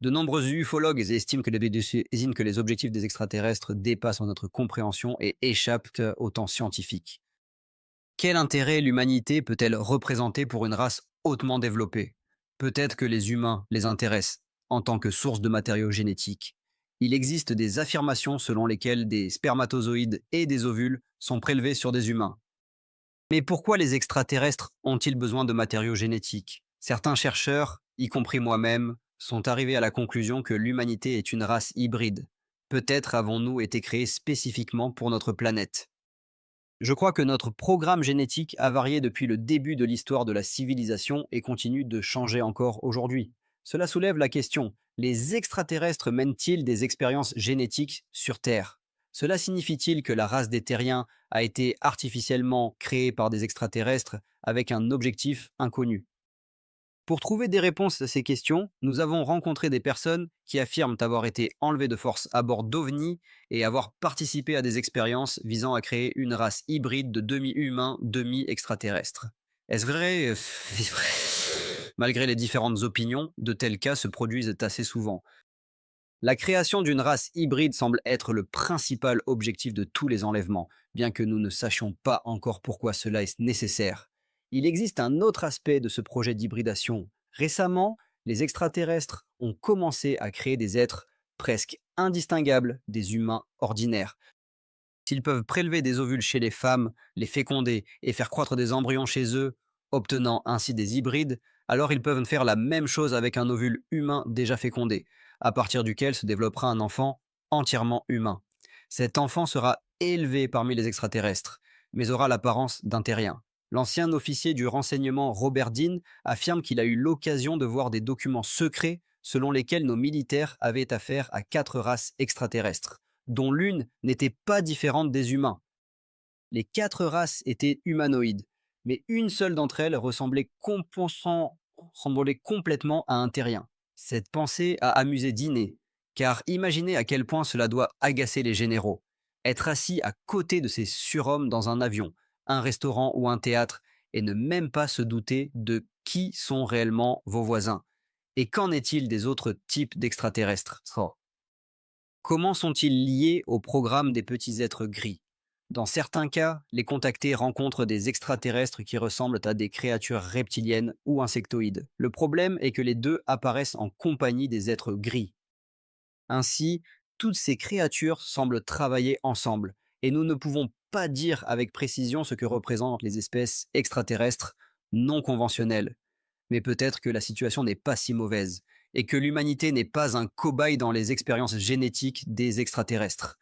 De nombreux ufologues estiment que les objectifs des extraterrestres dépassent notre compréhension et échappent au temps scientifique. Quel intérêt l'humanité peut-elle représenter pour une race hautement développée? Peut-être que les humains les intéressent en tant que source de matériaux génétiques. Il existe des affirmations selon lesquelles des spermatozoïdes et des ovules sont prélevés sur des humains. Mais pourquoi les extraterrestres ont-ils besoin de matériaux génétiques? Certains chercheurs, y compris moi-même, sont arrivés à la conclusion que l'humanité est une race hybride. Peut-être avons-nous été créés spécifiquement pour notre planète. Je crois que notre programme génétique a varié depuis le début de l'histoire de la civilisation et continue de changer encore aujourd'hui. Cela soulève la question, les extraterrestres mènent-ils des expériences génétiques sur Terre? Cela signifie-t-il que la race des terriens a été artificiellement créée par des extraterrestres avec un objectif inconnu? Pour trouver des réponses à ces questions, nous avons rencontré des personnes qui affirment avoir été enlevées de force à bord d'OVNI et avoir participé à des expériences visant à créer une race hybride de demi-humains, demi-extraterrestres. Est-ce vrai? Malgré les différentes opinions, de tels cas se produisent assez souvent. La création d'une race hybride semble être le principal objectif de tous les enlèvements, bien que nous ne sachions pas encore pourquoi cela est nécessaire. Il existe un autre aspect de ce projet d'hybridation. Récemment, les extraterrestres ont commencé à créer des êtres presque indistinguables des humains ordinaires. S'ils peuvent prélever des ovules chez les femmes, les féconder et faire croître des embryons chez eux, obtenant ainsi des hybrides, alors ils peuvent faire la même chose avec un ovule humain déjà fécondé, à partir duquel se développera un enfant entièrement humain. Cet enfant sera élevé parmi les extraterrestres, mais aura l'apparence d'un terrien. L'ancien officier du renseignement Robert Dean affirme qu'il a eu l'occasion de voir des documents secrets selon lesquels nos militaires avaient affaire à 4 races extraterrestres, dont l'une n'était pas différente des humains. Les 4 races étaient humanoïdes, mais une seule d'entre elles ressemblait complètement à un terrien. Cette pensée a amusé Diné, car imaginez à quel point cela doit agacer les généraux. Être assis à côté de ces surhommes dans un avion, un restaurant ou un théâtre, et ne même pas se douter de qui sont réellement vos voisins. Et qu'en est-il des autres types d'extraterrestres? Comment sont-ils liés au programme des petits êtres gris? Dans certains cas, les contactés rencontrent des extraterrestres qui ressemblent à des créatures reptiliennes ou insectoïdes. Le problème est que les deux apparaissent en compagnie des êtres gris. Ainsi, toutes ces créatures semblent travailler ensemble, et nous ne pouvons pas dire avec précision ce que représentent les espèces extraterrestres non conventionnelles. Mais peut-être que la situation n'est pas si mauvaise, et que l'humanité n'est pas un cobaye dans les expériences génétiques des extraterrestres.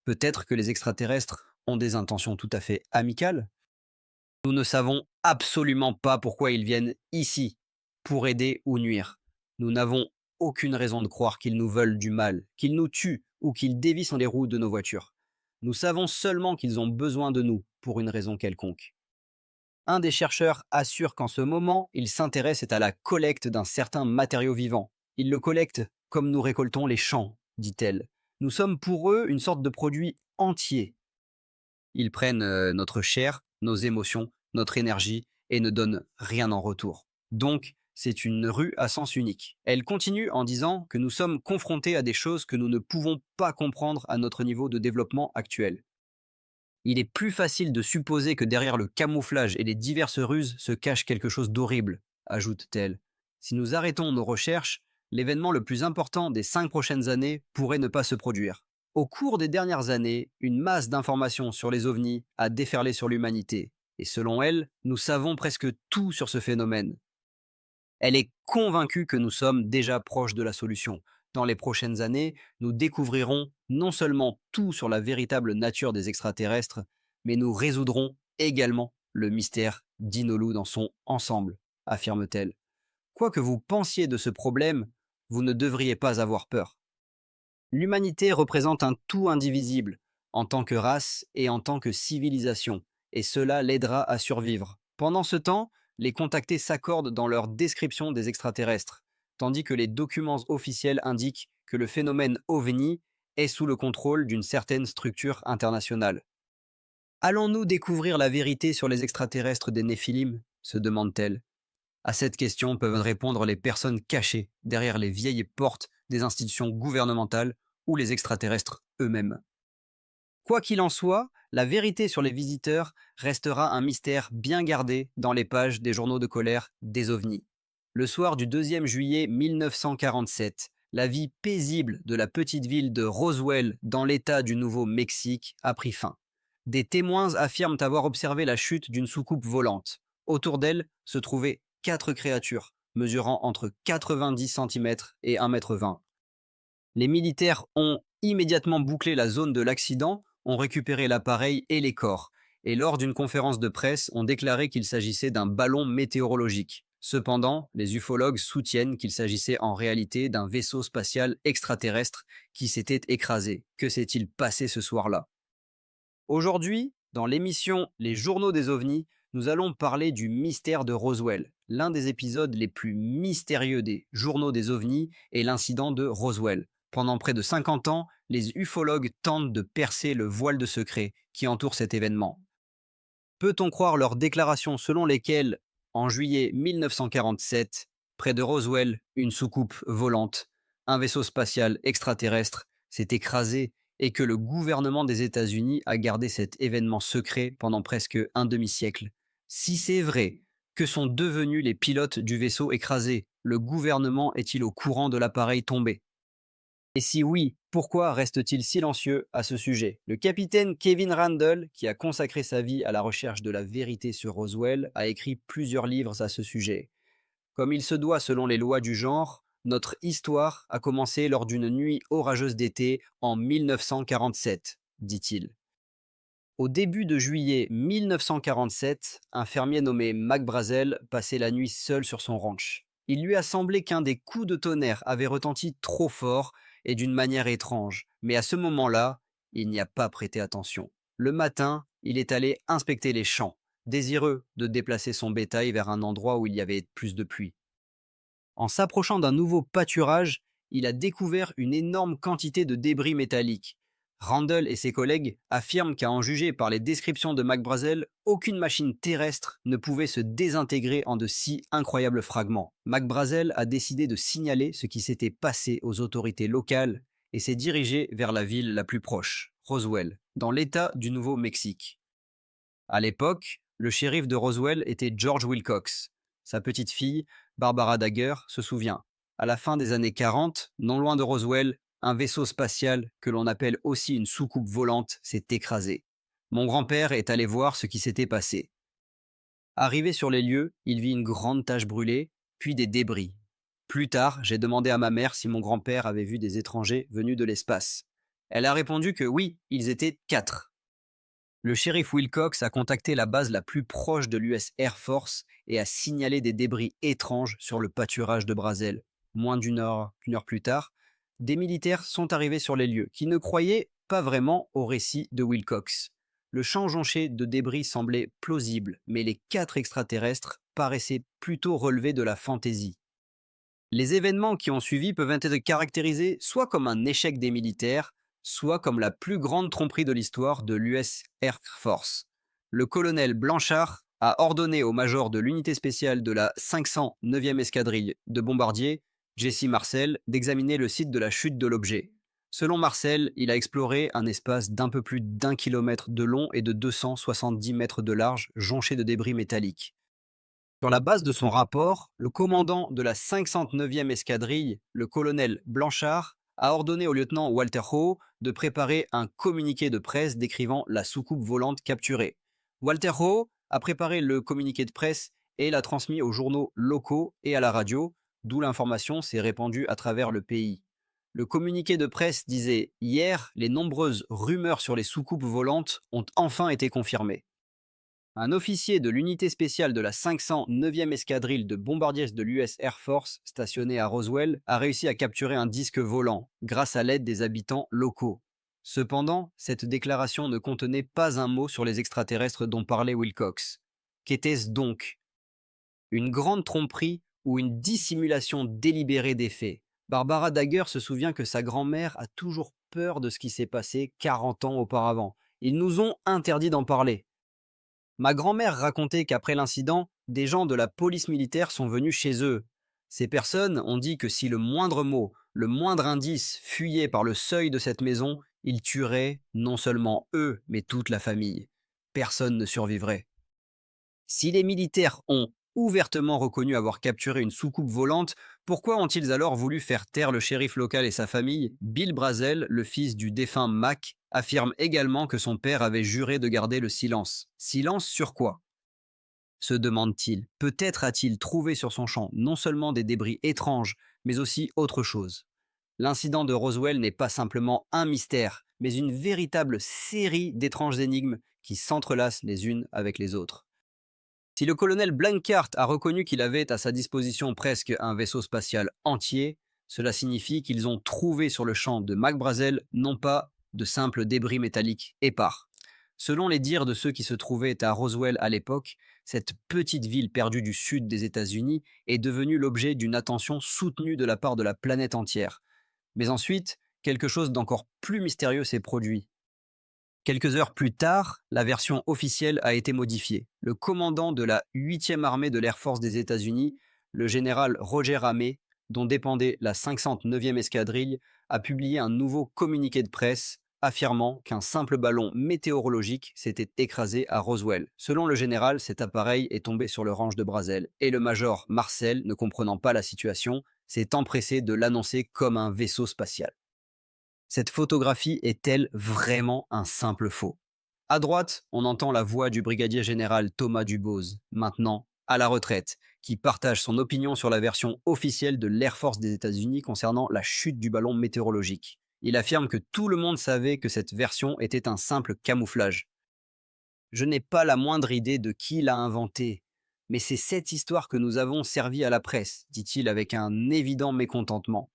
Peut-être que les extraterrestres ont des intentions tout à fait amicales. Nous ne savons absolument pas pourquoi ils viennent ici, pour aider ou nuire. Nous n'avons aucune raison de croire qu'ils nous veulent du mal, qu'ils nous tuent ou qu'ils dévissent les roues de nos voitures. Nous savons seulement qu'ils ont besoin de nous pour une raison quelconque. Un des chercheurs assure qu'en ce moment, il s'intéresse à la collecte d'un certain matériau vivant. Ils le collectent comme nous récoltons les champs, dit-elle. Nous sommes pour eux une sorte de produit entier. Ils prennent notre chair, nos émotions, notre énergie et ne donnent rien en retour. Donc, c'est une rue à sens unique. Elle continue en disant que nous sommes confrontés à des choses que nous ne pouvons pas comprendre à notre niveau de développement actuel. Il est plus facile de supposer que derrière le camouflage et les diverses ruses se cache quelque chose d'horrible, ajoute-t-elle. Si nous arrêtons nos recherches, l'événement le plus important des 5 prochaines années pourrait ne pas se produire. Au cours des dernières années, une masse d'informations sur les ovnis a déferlé sur l'humanité, et selon elle, nous savons presque tout sur ce phénomène. Elle est convaincue que nous sommes déjà proches de la solution. Dans les prochaines années, nous découvrirons non seulement tout sur la véritable nature des extraterrestres, mais nous résoudrons également le mystère d'Inolu dans son ensemble, affirme-t-elle. Quoi que vous pensiez de ce problème, vous ne devriez pas avoir peur. L'humanité représente un tout indivisible, en tant que race et en tant que civilisation, et cela l'aidera à survivre. Pendant ce temps, les contactés s'accordent dans leur description des extraterrestres, tandis que les documents officiels indiquent que le phénomène OVNI est sous le contrôle d'une certaine structure internationale. Allons-nous découvrir la vérité sur les extraterrestres des Néphilim se demande-t-elle. À cette question peuvent répondre les personnes cachées derrière les vieilles portes des institutions gouvernementales ou les extraterrestres eux-mêmes. Quoi qu'il en soit, la vérité sur les visiteurs restera un mystère bien gardé dans les pages des journaux de colère des ovnis. Le soir du 2e juillet 1947, la vie paisible de la petite ville de Roswell dans l'État du Nouveau-Mexique a pris fin. Des témoins affirment avoir observé la chute d'une soucoupe volante. Autour d'elle se trouvaient 4 créatures, mesurant entre 90 cm et 1,20 m. Les militaires ont immédiatement bouclé la zone de l'accident, ont récupéré l'appareil et les corps, et lors d'une conférence de presse, ont déclaré qu'il s'agissait d'un ballon météorologique. Cependant, les ufologues soutiennent qu'il s'agissait en réalité d'un vaisseau spatial extraterrestre qui s'était écrasé. Que s'est-il passé ce soir-là? Aujourd'hui, dans l'émission Les Journaux des OVNIs, nous allons parler du mystère de Roswell. L'un des épisodes les plus mystérieux des Journaux des OVNIs est l'incident de Roswell. Pendant près de 50 ans, les ufologues tentent de percer le voile de secret qui entoure cet événement. Peut-on croire leurs déclarations selon lesquelles, en juillet 1947, près de Roswell, une soucoupe volante, un vaisseau spatial extraterrestre, s'est écrasé et que le gouvernement des États-Unis a gardé cet événement secret pendant presque un demi-siècle? Si c'est vrai, que sont devenus les pilotes du vaisseau écrasé? Le gouvernement est-il au courant de l'appareil tombé? Et si oui, pourquoi reste-t-il silencieux à ce sujet? Le capitaine Kevin Randle, qui a consacré sa vie à la recherche de la vérité sur Roswell, a écrit plusieurs livres à ce sujet. Comme il se doit selon les lois du genre, notre histoire a commencé lors d'une nuit orageuse d'été en 1947, dit-il. Au début de juillet 1947, un fermier nommé Mac Brazel passait la nuit seul sur son ranch. Il lui a semblé qu'un des coups de tonnerre avait retenti trop fort et d'une manière étrange, mais à ce moment-là, il n'y a pas prêté attention. Le matin, il est allé inspecter les champs, désireux de déplacer son bétail vers un endroit où il y avait plus de pluie. En s'approchant d'un nouveau pâturage, il a découvert une énorme quantité de débris métalliques. Randle et ses collègues affirment qu'à en juger par les descriptions de Mac Brazel, aucune machine terrestre ne pouvait se désintégrer en de si incroyables fragments. Mac Brazel a décidé de signaler ce qui s'était passé aux autorités locales et s'est dirigé vers la ville la plus proche, Roswell, dans l'État du Nouveau-Mexique. À l'époque, le shérif de Roswell était George Wilcox. Sa petite fille, Barbara Dagger, se souvient. À la fin des années 40, non loin de Roswell, un vaisseau spatial, que l'on appelle aussi une soucoupe volante, s'est écrasé. Mon grand-père est allé voir ce qui s'était passé. Arrivé sur les lieux, il vit une grande tache brûlée, puis des débris. Plus tard, j'ai demandé à ma mère si mon grand-père avait vu des étrangers venus de l'espace. Elle a répondu que oui, ils étaient 4. Le shérif Wilcox a contacté la base la plus proche de l'US Air Force et a signalé des débris étranges sur le pâturage de Brazel. Moins d'une heure plus tard, des militaires sont arrivés sur les lieux, qui ne croyaient pas vraiment au récit de Wilcox. Le champ jonché de débris semblait plausible, mais les 4 extraterrestres paraissaient plutôt relever de la fantaisie. Les événements qui ont suivi peuvent être caractérisés soit comme un échec des militaires, soit comme la plus grande tromperie de l'histoire de l'US Air Force. Le colonel Blanchard a ordonné au major de l'unité spéciale de la 509e escadrille de bombardiers, Jesse Marcel, d'examiner le site de la chute de l'objet. Selon Marcel, il a exploré un espace d'un peu plus d'1 kilomètre de long et de 270 mètres de large, jonché de débris métalliques. Sur la base de son rapport, le commandant de la 509e escadrille, le colonel Blanchard, a ordonné au lieutenant Walter Howe de préparer un communiqué de presse décrivant la soucoupe volante capturée. Walter Howe a préparé le communiqué de presse et l'a transmis aux journaux locaux et à la radio, d'où l'information s'est répandue à travers le pays. Le communiqué de presse disait: Hier, les nombreuses rumeurs sur les soucoupes volantes ont enfin été confirmées. Un officier de l'unité spéciale de la 509e escadrille de bombardiers de l'US Air Force, stationné à Roswell, a réussi à capturer un disque volant, grâce à l'aide des habitants locaux. Cependant, cette déclaration ne contenait pas un mot sur les extraterrestres dont parlait Wilcox. Qu'était-ce donc? Une grande tromperie ou une dissimulation délibérée des faits? Barbara Dagger se souvient que sa grand-mère a toujours peur de ce qui s'est passé 40 ans auparavant. Ils nous ont interdit d'en parler. Ma grand-mère racontait qu'après l'incident, des gens de la police militaire sont venus chez eux. Ces personnes ont dit que si le moindre mot, le moindre indice fuyait par le seuil de cette maison, ils tueraient non seulement eux, mais toute la famille. Personne ne survivrait. Si les militaires ont ouvertement reconnu avoir capturé une soucoupe volante, pourquoi ont-ils alors voulu faire taire le shérif local et sa famille? Bill Brazel, le fils du défunt Mac, affirme également que son père avait juré de garder le silence. Silence sur quoi? Se demande-t-il. Peut-être a-t-il trouvé sur son champ non seulement des débris étranges, mais aussi autre chose. L'incident de Roswell n'est pas simplement un mystère, mais une véritable série d'étranges énigmes qui s'entrelacent les unes avec les autres. Si le colonel Blancart a reconnu qu'il avait à sa disposition presque un vaisseau spatial entier, cela signifie qu'ils ont trouvé sur le champ de Mac Brazel non pas de simples débris métalliques épars. Selon les dires de ceux qui se trouvaient à Roswell à l'époque, cette petite ville perdue du sud des États-Unis est devenue l'objet d'une attention soutenue de la part de la planète entière. Mais ensuite, quelque chose d'encore plus mystérieux s'est produit. Quelques heures plus tard, la version officielle a été modifiée. Le commandant de la 8e armée de l'Air Force des États-Unis, le général Roger Ramey, dont dépendait la 509e escadrille, a publié un nouveau communiqué de presse affirmant qu'un simple ballon météorologique s'était écrasé à Roswell. Selon le général, cet appareil est tombé sur le ranch de Brazel et le major Marcel, ne comprenant pas la situation, s'est empressé de l'annoncer comme un vaisseau spatial. Cette photographie est-elle vraiment un simple faux? À droite, on entend la voix du brigadier général Thomas Dubose, maintenant à la retraite, qui partage son opinion sur la version officielle de l'Air Force des États-Unis concernant la chute du ballon météorologique. Il affirme que tout le monde savait que cette version était un simple camouflage. Je n'ai pas la moindre idée de qui l'a inventé, mais c'est cette histoire que nous avons servi à la presse, dit-il avec un évident mécontentement.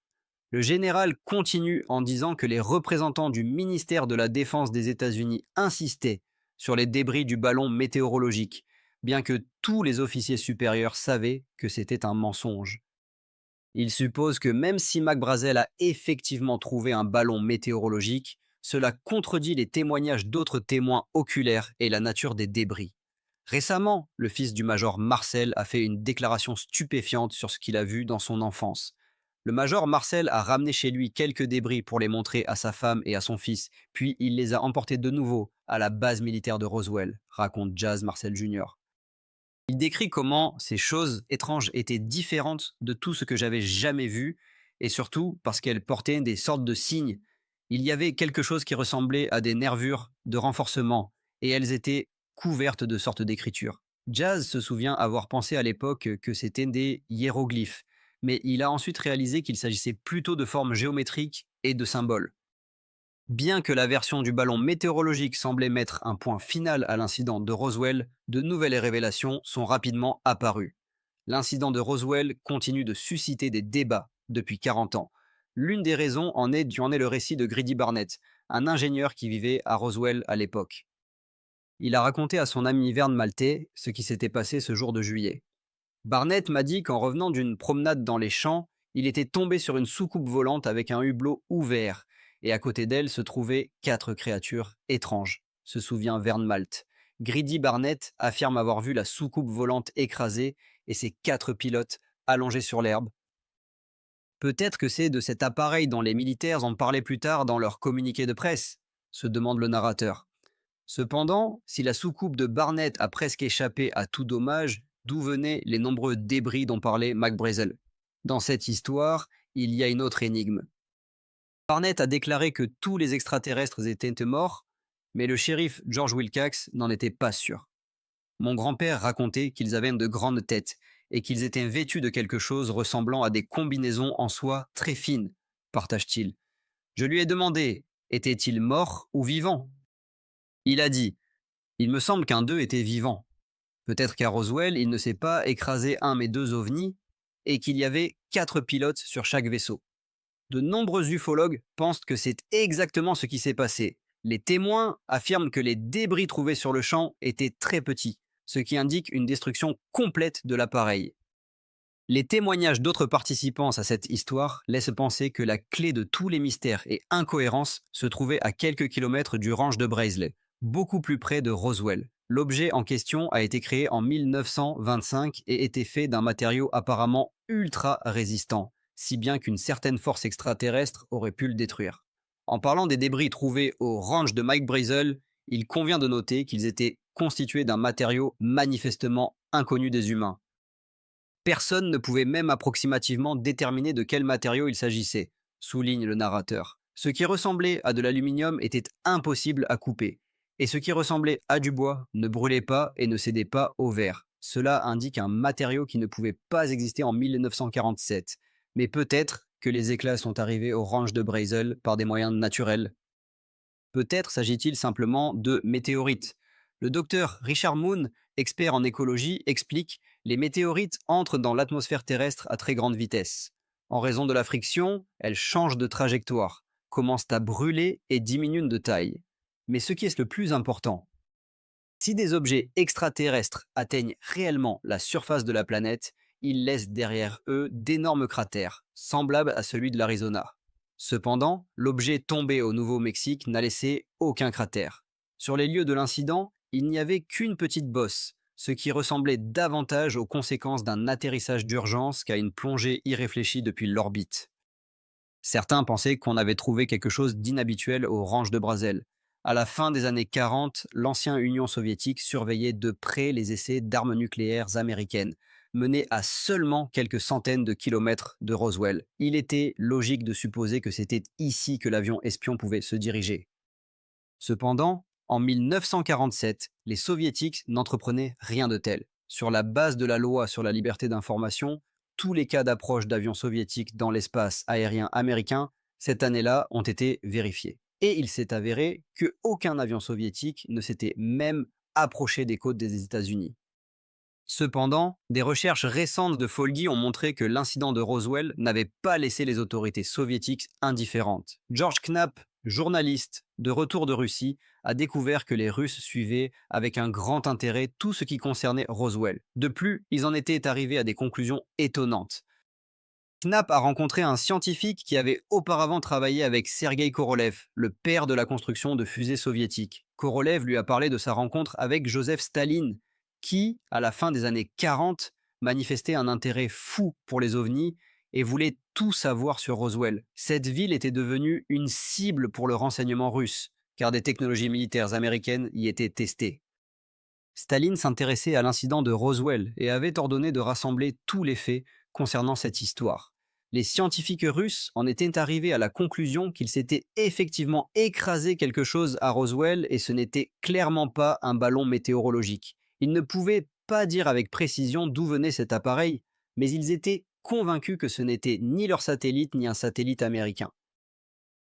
Le général continue en disant que les représentants du ministère de la Défense des États-Unis insistaient sur les débris du ballon météorologique, bien que tous les officiers supérieurs savaient que c'était un mensonge. Il suppose que même si Mac Brazel a effectivement trouvé un ballon météorologique, cela contredit les témoignages d'autres témoins oculaires et la nature des débris. Récemment, le fils du major Marcel a fait une déclaration stupéfiante sur ce qu'il a vu dans son enfance. Le major Marcel a ramené chez lui quelques débris pour les montrer à sa femme et à son fils, puis il les a emportés de nouveau à la base militaire de Roswell, raconte Jazz Marcel Jr. Il décrit comment ces choses étranges étaient différentes de tout ce que j'avais jamais vu, et surtout parce qu'elles portaient des sortes de signes. Il y avait quelque chose qui ressemblait à des nervures de renforcement, et elles étaient couvertes de sortes d'écritures. Jazz se souvient avoir pensé à l'époque que c'était des hiéroglyphes, mais il a ensuite réalisé qu'il s'agissait plutôt de formes géométriques et de symboles. Bien que la version du ballon météorologique semblait mettre un point final à l'incident de Roswell, de nouvelles révélations sont rapidement apparues. L'incident de Roswell continue de susciter des débats depuis 40 ans. L'une des raisons en est le récit de Grady Barnett, un ingénieur qui vivait à Roswell à l'époque. Il a raconté à son ami Vern Maltais ce qui s'était passé ce jour de juillet. Barnett m'a dit qu'en revenant d'une promenade dans les champs, il était tombé sur une soucoupe volante avec un hublot ouvert, et à côté d'elle se trouvaient 4 créatures étranges, se souvient Vern Malt. Greedy Barnett affirme avoir vu la soucoupe volante écrasée et ses 4 pilotes allongés sur l'herbe. Peut-être que c'est de cet appareil dont les militaires ont parlé plus tard dans leur communiqué de presse, se demande le narrateur. Cependant, si la soucoupe de Barnett a presque échappé à tout dommage, d'où venaient les nombreux débris dont parlait Mac Brazel? Dans cette histoire, il y a une autre énigme. Barnett a déclaré que tous les extraterrestres étaient morts, mais le shérif George Wilcox n'en était pas sûr. Mon grand-père racontait qu'ils avaient de grandes têtes et qu'ils étaient vêtus de quelque chose ressemblant à des combinaisons en soie très fines, partage-t-il. Je lui ai demandé, était-il mort ou vivant? Il a dit, il me semble qu'un d'eux était vivant. Peut-être qu'à Roswell, il ne s'est pas écrasé un mais 2 ovnis et qu'il y avait 4 pilotes sur chaque vaisseau. De nombreux ufologues pensent que c'est exactement ce qui s'est passé. Les témoins affirment que les débris trouvés sur le champ étaient très petits, ce qui indique une destruction complète de l'appareil. Les témoignages d'autres participants à cette histoire laissent penser que la clé de tous les mystères et incohérences se trouvait à quelques kilomètres du ranch de Brazeley, beaucoup plus près de Roswell. L'objet en question a été créé en 1925 et était fait d'un matériau apparemment ultra résistant, si bien qu'une certaine force extraterrestre aurait pu le détruire. En parlant des débris trouvés au ranch de Mike Brazel, il convient de noter qu'ils étaient constitués d'un matériau manifestement inconnu des humains. Personne ne pouvait même approximativement déterminer de quel matériau il s'agissait, souligne le narrateur. Ce qui ressemblait à de l'aluminium était impossible à couper, et ce qui ressemblait à du bois ne brûlait pas et ne cédait pas au verre. Cela indique un matériau qui ne pouvait pas exister en 1947, mais peut-être que les éclats sont arrivés au ranch de Brazel par des moyens naturels. Peut-être s'agit-il simplement de météorites. Le docteur Richard Moon, expert en écologie, explique: les météorites entrent dans l'atmosphère terrestre à très grande vitesse. En raison de la friction, elles changent de trajectoire, commencent à brûler et diminuent de taille. Mais ce qui est le plus important, si des objets extraterrestres atteignent réellement la surface de la planète, ils laissent derrière eux d'énormes cratères, semblables à celui de l'Arizona. Cependant, l'objet tombé au Nouveau-Mexique n'a laissé aucun cratère. Sur les lieux de l'incident, il n'y avait qu'une petite bosse, ce qui ressemblait davantage aux conséquences d'un atterrissage d'urgence qu'à une plongée irréfléchie depuis l'orbite. Certains pensaient qu'on avait trouvé quelque chose d'inhabituel au ranch de Brazel. À la fin des années 40, l'ancienne Union soviétique surveillait de près les essais d'armes nucléaires américaines, menés à seulement quelques centaines de kilomètres de Roswell. Il était logique de supposer que c'était ici que l'avion espion pouvait se diriger. Cependant, en 1947, les soviétiques n'entreprenaient rien de tel. Sur la base de la loi sur la liberté d'information, tous les cas d'approche d'avions soviétiques dans l'espace aérien américain, cette année-là, ont été vérifiés. Et il s'est avéré qu'aucun avion soviétique ne s'était même approché des côtes des États-Unis. Cependant, des recherches récentes de Folgy ont montré que l'incident de Roswell n'avait pas laissé les autorités soviétiques indifférentes. George Knapp, journaliste de retour de Russie, a découvert que les Russes suivaient avec un grand intérêt tout ce qui concernait Roswell. De plus, ils en étaient arrivés à des conclusions étonnantes. Knapp a rencontré un scientifique qui avait auparavant travaillé avec Sergei Korolev, le père de la construction de fusées soviétiques. Korolev lui a parlé de sa rencontre avec Joseph Staline, qui, à la fin des années 40, manifestait un intérêt fou pour les ovnis et voulait tout savoir sur Roswell. Cette ville était devenue une cible pour le renseignement russe, car des technologies militaires américaines y étaient testées. Staline s'intéressait à l'incident de Roswell et avait ordonné de rassembler tous les faits concernant cette histoire. Les scientifiques russes en étaient arrivés à la conclusion qu'il s'était effectivement écrasé quelque chose à Roswell et ce n'était clairement pas un ballon météorologique. Ils ne pouvaient pas dire avec précision d'où venait cet appareil, mais ils étaient convaincus que ce n'était ni leur satellite ni un satellite américain.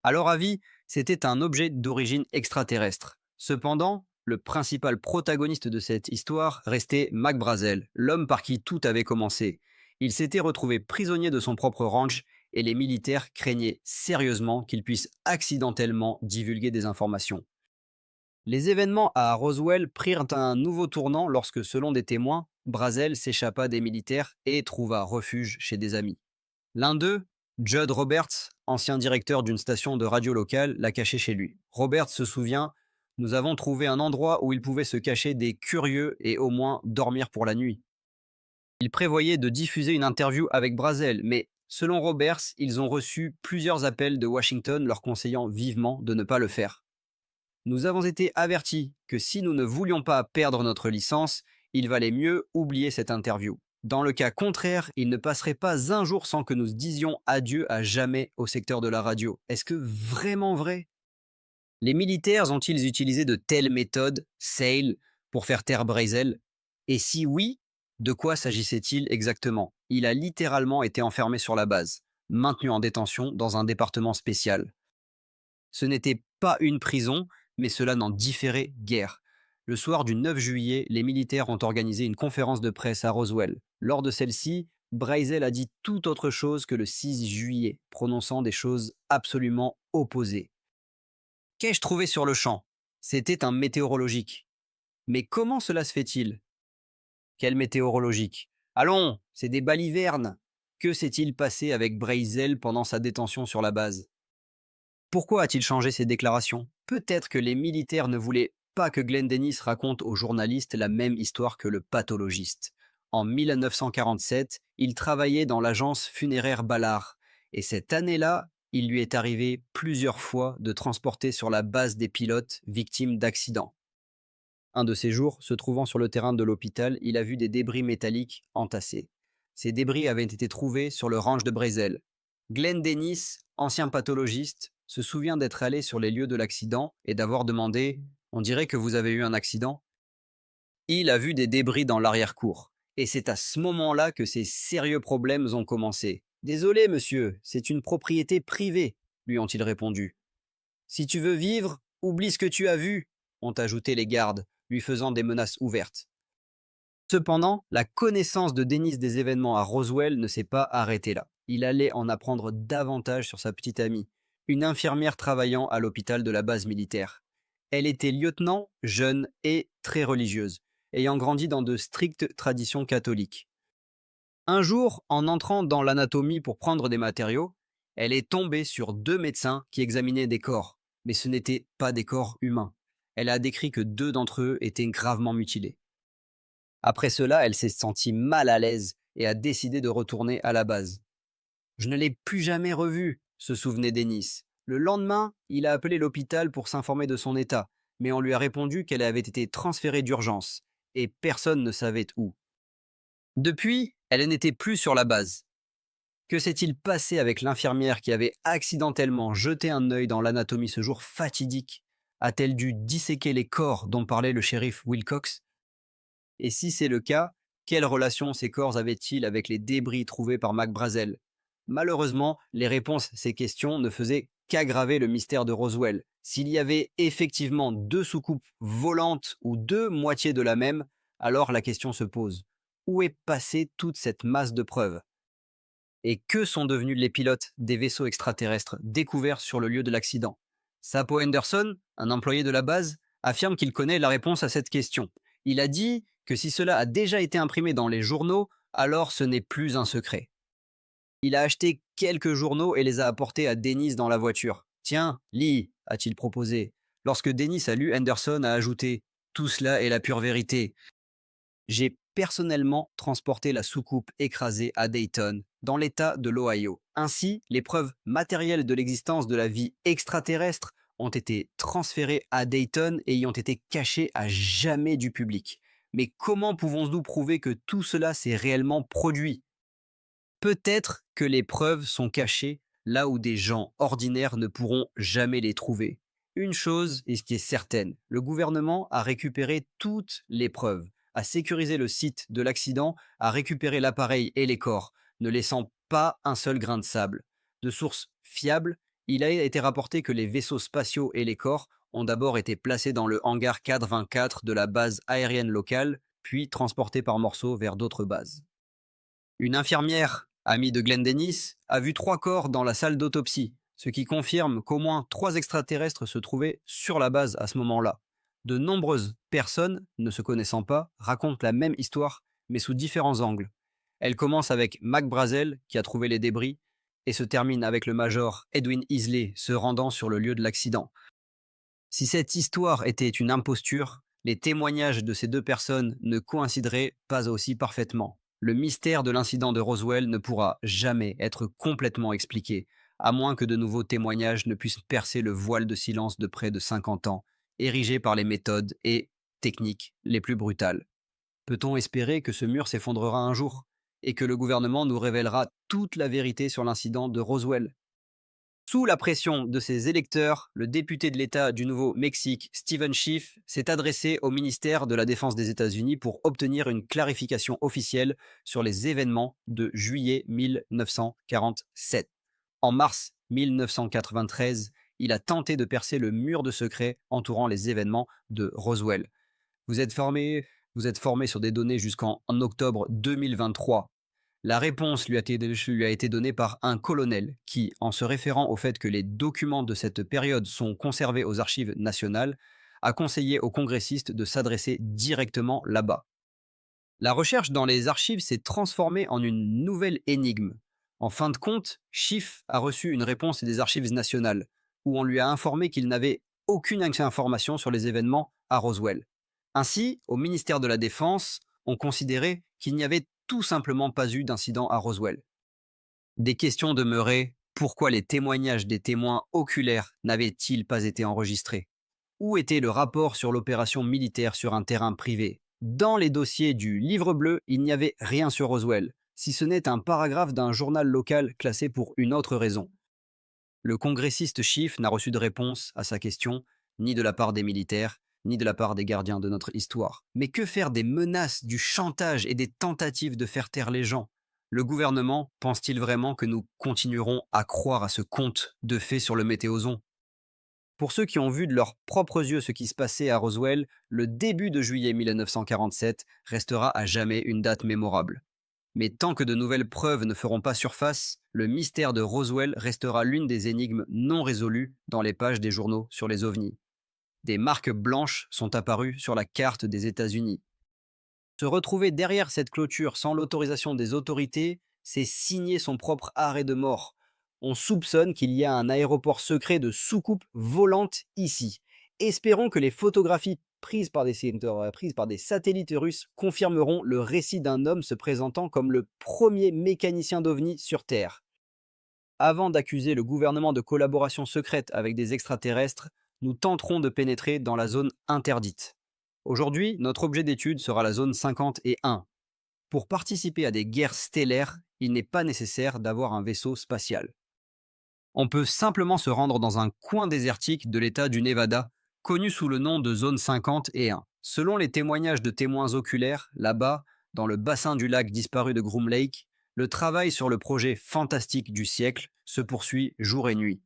À leur avis, c'était un objet d'origine extraterrestre. Cependant, le principal protagoniste de cette histoire restait Mac Brazel, l'homme par qui tout avait commencé. Il s'était retrouvé prisonnier de son propre ranch et les militaires craignaient sérieusement qu'il puisse accidentellement divulguer des informations. Les événements à Roswell prirent un nouveau tournant lorsque, selon des témoins, Brazel s'échappa des militaires et trouva refuge chez des amis. L'un d'eux, Judd Roberts, ancien directeur d'une station de radio locale, l'a caché chez lui. Roberts se souvient: nous avons trouvé un endroit où il pouvait se cacher des curieux et au moins dormir pour la nuit. Il prévoyait de diffuser une interview avec Brazel, mais selon Roberts, ils ont reçu plusieurs appels de Washington leur conseillant vivement de ne pas le faire. Nous avons été avertis que si nous ne voulions pas perdre notre licence, il valait mieux oublier cette interview. Dans le cas contraire, il ne passerait pas un jour sans que nous disions adieu à jamais au secteur de la radio. Est-ce que vraiment vrai? Les militaires ont-ils utilisé de telles méthodes, SAIL, pour faire taire Brazel? Et si oui, de quoi s'agissait-il exactement? Il a littéralement été enfermé sur la base, maintenu en détention dans un département spécial. Ce n'était pas une prison, mais cela n'en différait guère. Le soir du 9 juillet, les militaires ont organisé une conférence de presse à Roswell. Lors de celle-ci, Brazel a dit tout autre chose que le 6 juillet, prononçant des choses absolument opposées. Qu'ai-je trouvé sur le champ? C'était un météorologique. Mais comment cela se fait-il? Quel météorologique? Allons, c'est des balivernes. Que s'est-il passé avec Brazel pendant sa détention sur la base? Pourquoi a-t-il changé ses déclarations? Peut-être que les militaires ne voulaient pas que Glenn Dennis raconte aux journalistes la même histoire que le pathologiste. En 1947, il travaillait dans l'agence funéraire Ballard, et cette année-là, il lui est arrivé plusieurs fois de transporter sur la base des pilotes victimes d'accidents. Un de ces jours, se trouvant sur le terrain de l'hôpital, il a vu des débris métalliques entassés. Ces débris avaient été trouvés sur le ranch de Brazel. Glenn Dennis, ancien pathologiste, se souvient d'être allé sur les lieux de l'accident et d'avoir demandé: on dirait que vous avez eu un accident? Il a vu des débris dans l'arrière-cour. Et c'est à ce moment-là que ces sérieux problèmes ont commencé. Désolé, monsieur, c'est une propriété privée, lui ont-ils répondu. Si tu veux vivre, oublie ce que tu as vu, ont ajouté les gardes, lui faisant des menaces ouvertes. Cependant, la connaissance de Dennis des événements à Roswell ne s'est pas arrêtée là. Il allait en apprendre davantage sur sa petite amie, une infirmière travaillant à l'hôpital de la base militaire. Elle était lieutenant, jeune et très religieuse, ayant grandi dans de strictes traditions catholiques. Un jour, en entrant dans l'anatomie pour prendre des matériaux, elle est tombée sur deux médecins qui examinaient des corps, mais ce n'étaient pas des corps humains. Elle a décrit que deux d'entre eux étaient gravement mutilés. Après cela, elle s'est sentie mal à l'aise et a décidé de retourner à la base. Je ne l'ai plus jamais revu, se souvenait Dennis. Le lendemain, il a appelé l'hôpital pour s'informer de son état, mais on lui a répondu qu'elle avait été transférée d'urgence, et personne ne savait où. Depuis, elle n'était plus sur la base. Que s'est-il passé avec l'infirmière qui avait accidentellement jeté un œil dans l'anatomie ce jour fatidique? A-t-elle dû disséquer les corps dont parlait le shérif Wilcox? Et si c'est le cas, quelle relation ces corps avaient-ils avec les débris trouvés par Mac Brazel? Malheureusement, les réponses à ces questions ne faisaient qu'aggraver le mystère de Roswell. S'il y avait effectivement deux soucoupes volantes ou deux moitiés de la même, alors la question se pose: où est passée toute cette masse de preuves? Et que sont devenus les pilotes des vaisseaux extraterrestres découverts sur le lieu de l'accident? Sapo Henderson, un employé de la base, affirme qu'il connaît la réponse à cette question. Il a dit que si cela a déjà été imprimé dans les journaux, alors ce n'est plus un secret. Il a acheté quelques journaux et les a apportés à Dennis dans la voiture. Tiens, lis, a-t-il proposé. Lorsque Dennis a lu, Henderson a ajouté: tout cela est la pure vérité. J'ai personnellement transporté la soucoupe écrasée à Dayton, dans l'État de l'Ohio. Ainsi, les preuves matérielles de l'existence de la vie extraterrestre ont été transférées à Dayton et y ont été cachées à jamais du public. Mais comment pouvons-nous prouver que tout cela s'est réellement produit? Peut-être que les preuves sont cachées là où des gens ordinaires ne pourront jamais les trouver. Une chose est ce qui est certaine, le gouvernement a récupéré toutes les preuves, a sécurisé le site de l'accident, a récupéré l'appareil et les corps, ne laissant pas un seul grain de sable. De sources fiables, il a été rapporté que les vaisseaux spatiaux et les corps ont d'abord été placés dans le hangar 424 de la base aérienne locale, puis transportés par morceaux vers d'autres bases. Une infirmière, amie de Glenn Dennis, a vu 3 corps dans la salle d'autopsie, ce qui confirme qu'au moins 3 extraterrestres se trouvaient sur la base à ce moment-là. De nombreuses personnes, ne se connaissant pas, racontent la même histoire, mais sous différents angles. Elle commence avec Mac Brazel, qui a trouvé les débris, et se termine avec le major Edwin Isley se rendant sur le lieu de l'accident. Si cette histoire était une imposture, les témoignages de ces deux personnes ne coïncideraient pas aussi parfaitement. Le mystère de l'incident de Roswell ne pourra jamais être complètement expliqué, à moins que de nouveaux témoignages ne puissent percer le voile de silence de près de 50 ans, érigé par les méthodes et techniques les plus brutales. Peut-on espérer que ce mur s'effondrera un jour et que le gouvernement nous révélera toute la vérité sur l'incident de Roswell? Sous la pression de ses électeurs, le député de l'État du Nouveau-Mexique, Steven Schiff, s'est adressé au ministère de la Défense des États-Unis pour obtenir une clarification officielle sur les événements de juillet 1947. En mars 1993, il a tenté de percer le mur de secret entourant les événements de Roswell. Vous êtes formé, vous êtes formé sur des données jusqu'en octobre 2023. La réponse lui a été donnée par un colonel qui, en se référant au fait que les documents de cette période sont conservés aux archives nationales, a conseillé aux congressistes de s'adresser directement là-bas. La recherche dans les archives s'est transformée en une nouvelle énigme. En fin de compte, Schiff a reçu une réponse des archives nationales, où on lui a informé qu'il n'avait aucune information sur les événements à Roswell. Ainsi, au ministère de la Défense, on considérait qu'il n'y avait tout simplement pas eu d'incident à Roswell. Des questions demeuraient: pourquoi les témoignages des témoins oculaires n'avaient-ils pas été enregistrés? Où était le rapport sur l'opération militaire sur un terrain privé? Dans les dossiers du Livre bleu, il n'y avait rien sur Roswell, si ce n'est un paragraphe d'un journal local classé pour une autre raison. Le congressiste Schiff n'a reçu de réponse à sa question, ni de la part des militaires, ni de la part des gardiens de notre histoire. Mais que faire des menaces, du chantage et des tentatives de faire taire les gens? Le gouvernement pense-t-il vraiment que nous continuerons à croire à ce conte de fées sur le météoson? Pour ceux qui ont vu de leurs propres yeux ce qui se passait à Roswell, le début de juillet 1947 restera à jamais une date mémorable. Mais tant que de nouvelles preuves ne feront pas surface, le mystère de Roswell restera l'une des énigmes non résolues dans les pages des journaux sur les ovnis. Des marques blanches sont apparues sur la carte des États-Unis. Se retrouver derrière cette clôture sans l'autorisation des autorités, c'est signer son propre arrêt de mort. On soupçonne qu'il y a un aéroport secret de soucoupes volantes ici. Espérons que les photographies prises par des satellites russes confirmeront le récit d'un homme se présentant comme le premier mécanicien d'OVNI sur Terre. Avant d'accuser le gouvernement de collaboration secrète avec des extraterrestres, nous tenterons de pénétrer dans la zone interdite. Aujourd'hui, notre objet d'étude sera la zone 51. Pour participer à des guerres stellaires, il n'est pas nécessaire d'avoir un vaisseau spatial. On peut simplement se rendre dans un coin désertique de l'état du Nevada, connu sous le nom de zone 51. Selon les témoignages de témoins oculaires, là-bas, dans le bassin du lac disparu de Groom Lake, le travail sur le projet fantastique du siècle se poursuit jour et nuit.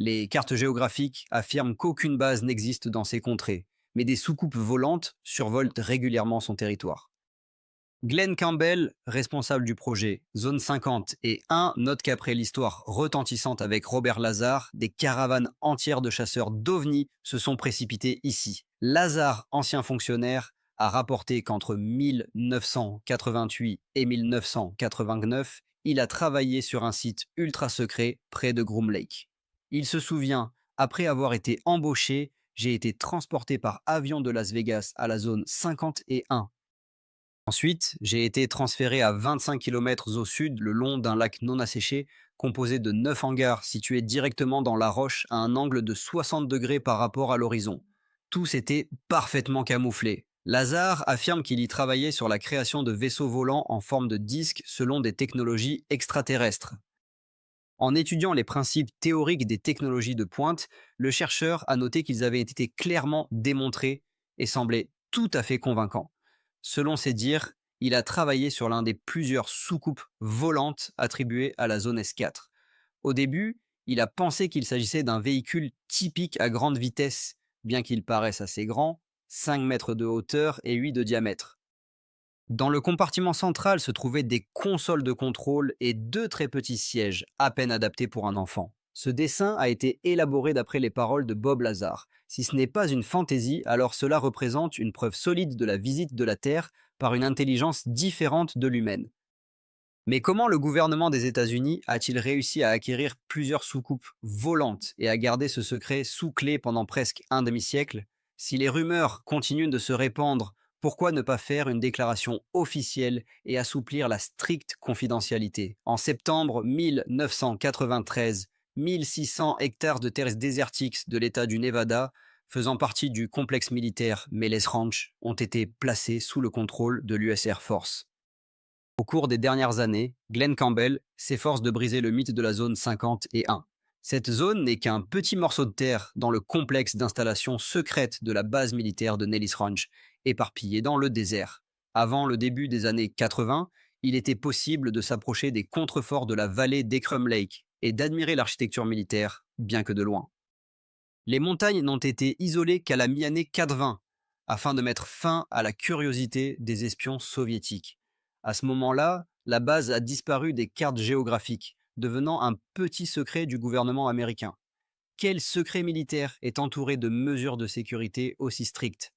Les cartes géographiques affirment qu'aucune base n'existe dans ces contrées, mais des soucoupes volantes survolent régulièrement son territoire. Glenn Campbell, responsable du projet Zone 50 et 1, note qu'après l'histoire retentissante avec Robert Lazar, des caravanes entières de chasseurs d'ovnis se sont précipitées ici. Lazar, ancien fonctionnaire, a rapporté qu'entre 1988 et 1989, il a travaillé sur un site ultra secret près de Groom Lake. Il se souvient, après avoir été embauché, j'ai été transporté par avion de Las Vegas à la zone 51. Ensuite, j'ai été transféré à 25 km au sud, le long d'un lac non asséché, composé de 9 hangars situés directement dans la roche à un angle de 60 degrés par rapport à l'horizon. Tous étaient parfaitement camouflés. Lazare affirme qu'il y travaillait sur la création de vaisseaux volants en forme de disque selon des technologies extraterrestres. En étudiant les principes théoriques des technologies de pointe, le chercheur a noté qu'ils avaient été clairement démontrés et semblaient tout à fait convaincants. Selon ses dires, il a travaillé sur l'un des plusieurs soucoupes volantes attribuées à la zone S4. Au début, il a pensé qu'il s'agissait d'un véhicule typique à grande vitesse, bien qu'il paraisse assez grand, 5 mètres de hauteur et 8 de diamètre. Dans le compartiment central se trouvaient des consoles de contrôle et 2 très petits sièges, à peine adaptés pour un enfant. Ce dessin a été élaboré d'après les paroles de Bob Lazar. Si ce n'est pas une fantaisie, alors cela représente une preuve solide de la visite de la Terre par une intelligence différente de l'humaine. Mais comment le gouvernement des États-Unis a-t-il réussi à acquérir plusieurs soucoupes volantes et à garder ce secret sous clé pendant presque un demi-siècle? Si les rumeurs continuent de se répandre, pourquoi ne pas faire une déclaration officielle et assouplir la stricte confidentialité? En septembre 1993, 1600 hectares de terres désertiques de l'État du Nevada, faisant partie du complexe militaire Melez Ranch, ont été placés sous le contrôle de l'US Air Force. Au cours des dernières années, Glenn Campbell s'efforce de briser le mythe de la zone 51. Cette zone n'est qu'un petit morceau de terre dans le complexe d'installations secrètes de la base militaire de Nellis Ranch, éparpillée dans le désert. Avant le début des années 80, il était possible de s'approcher des contreforts de la vallée d'Ecrum Lake et d'admirer l'architecture militaire, bien que de loin. Les montagnes n'ont été isolées qu'à la mi-année 80, afin de mettre fin à la curiosité des espions soviétiques. À ce moment-là, la base a disparu des cartes géographiques, devenant un petit secret du gouvernement américain. Quel secret militaire est entouré de mesures de sécurité aussi strictes?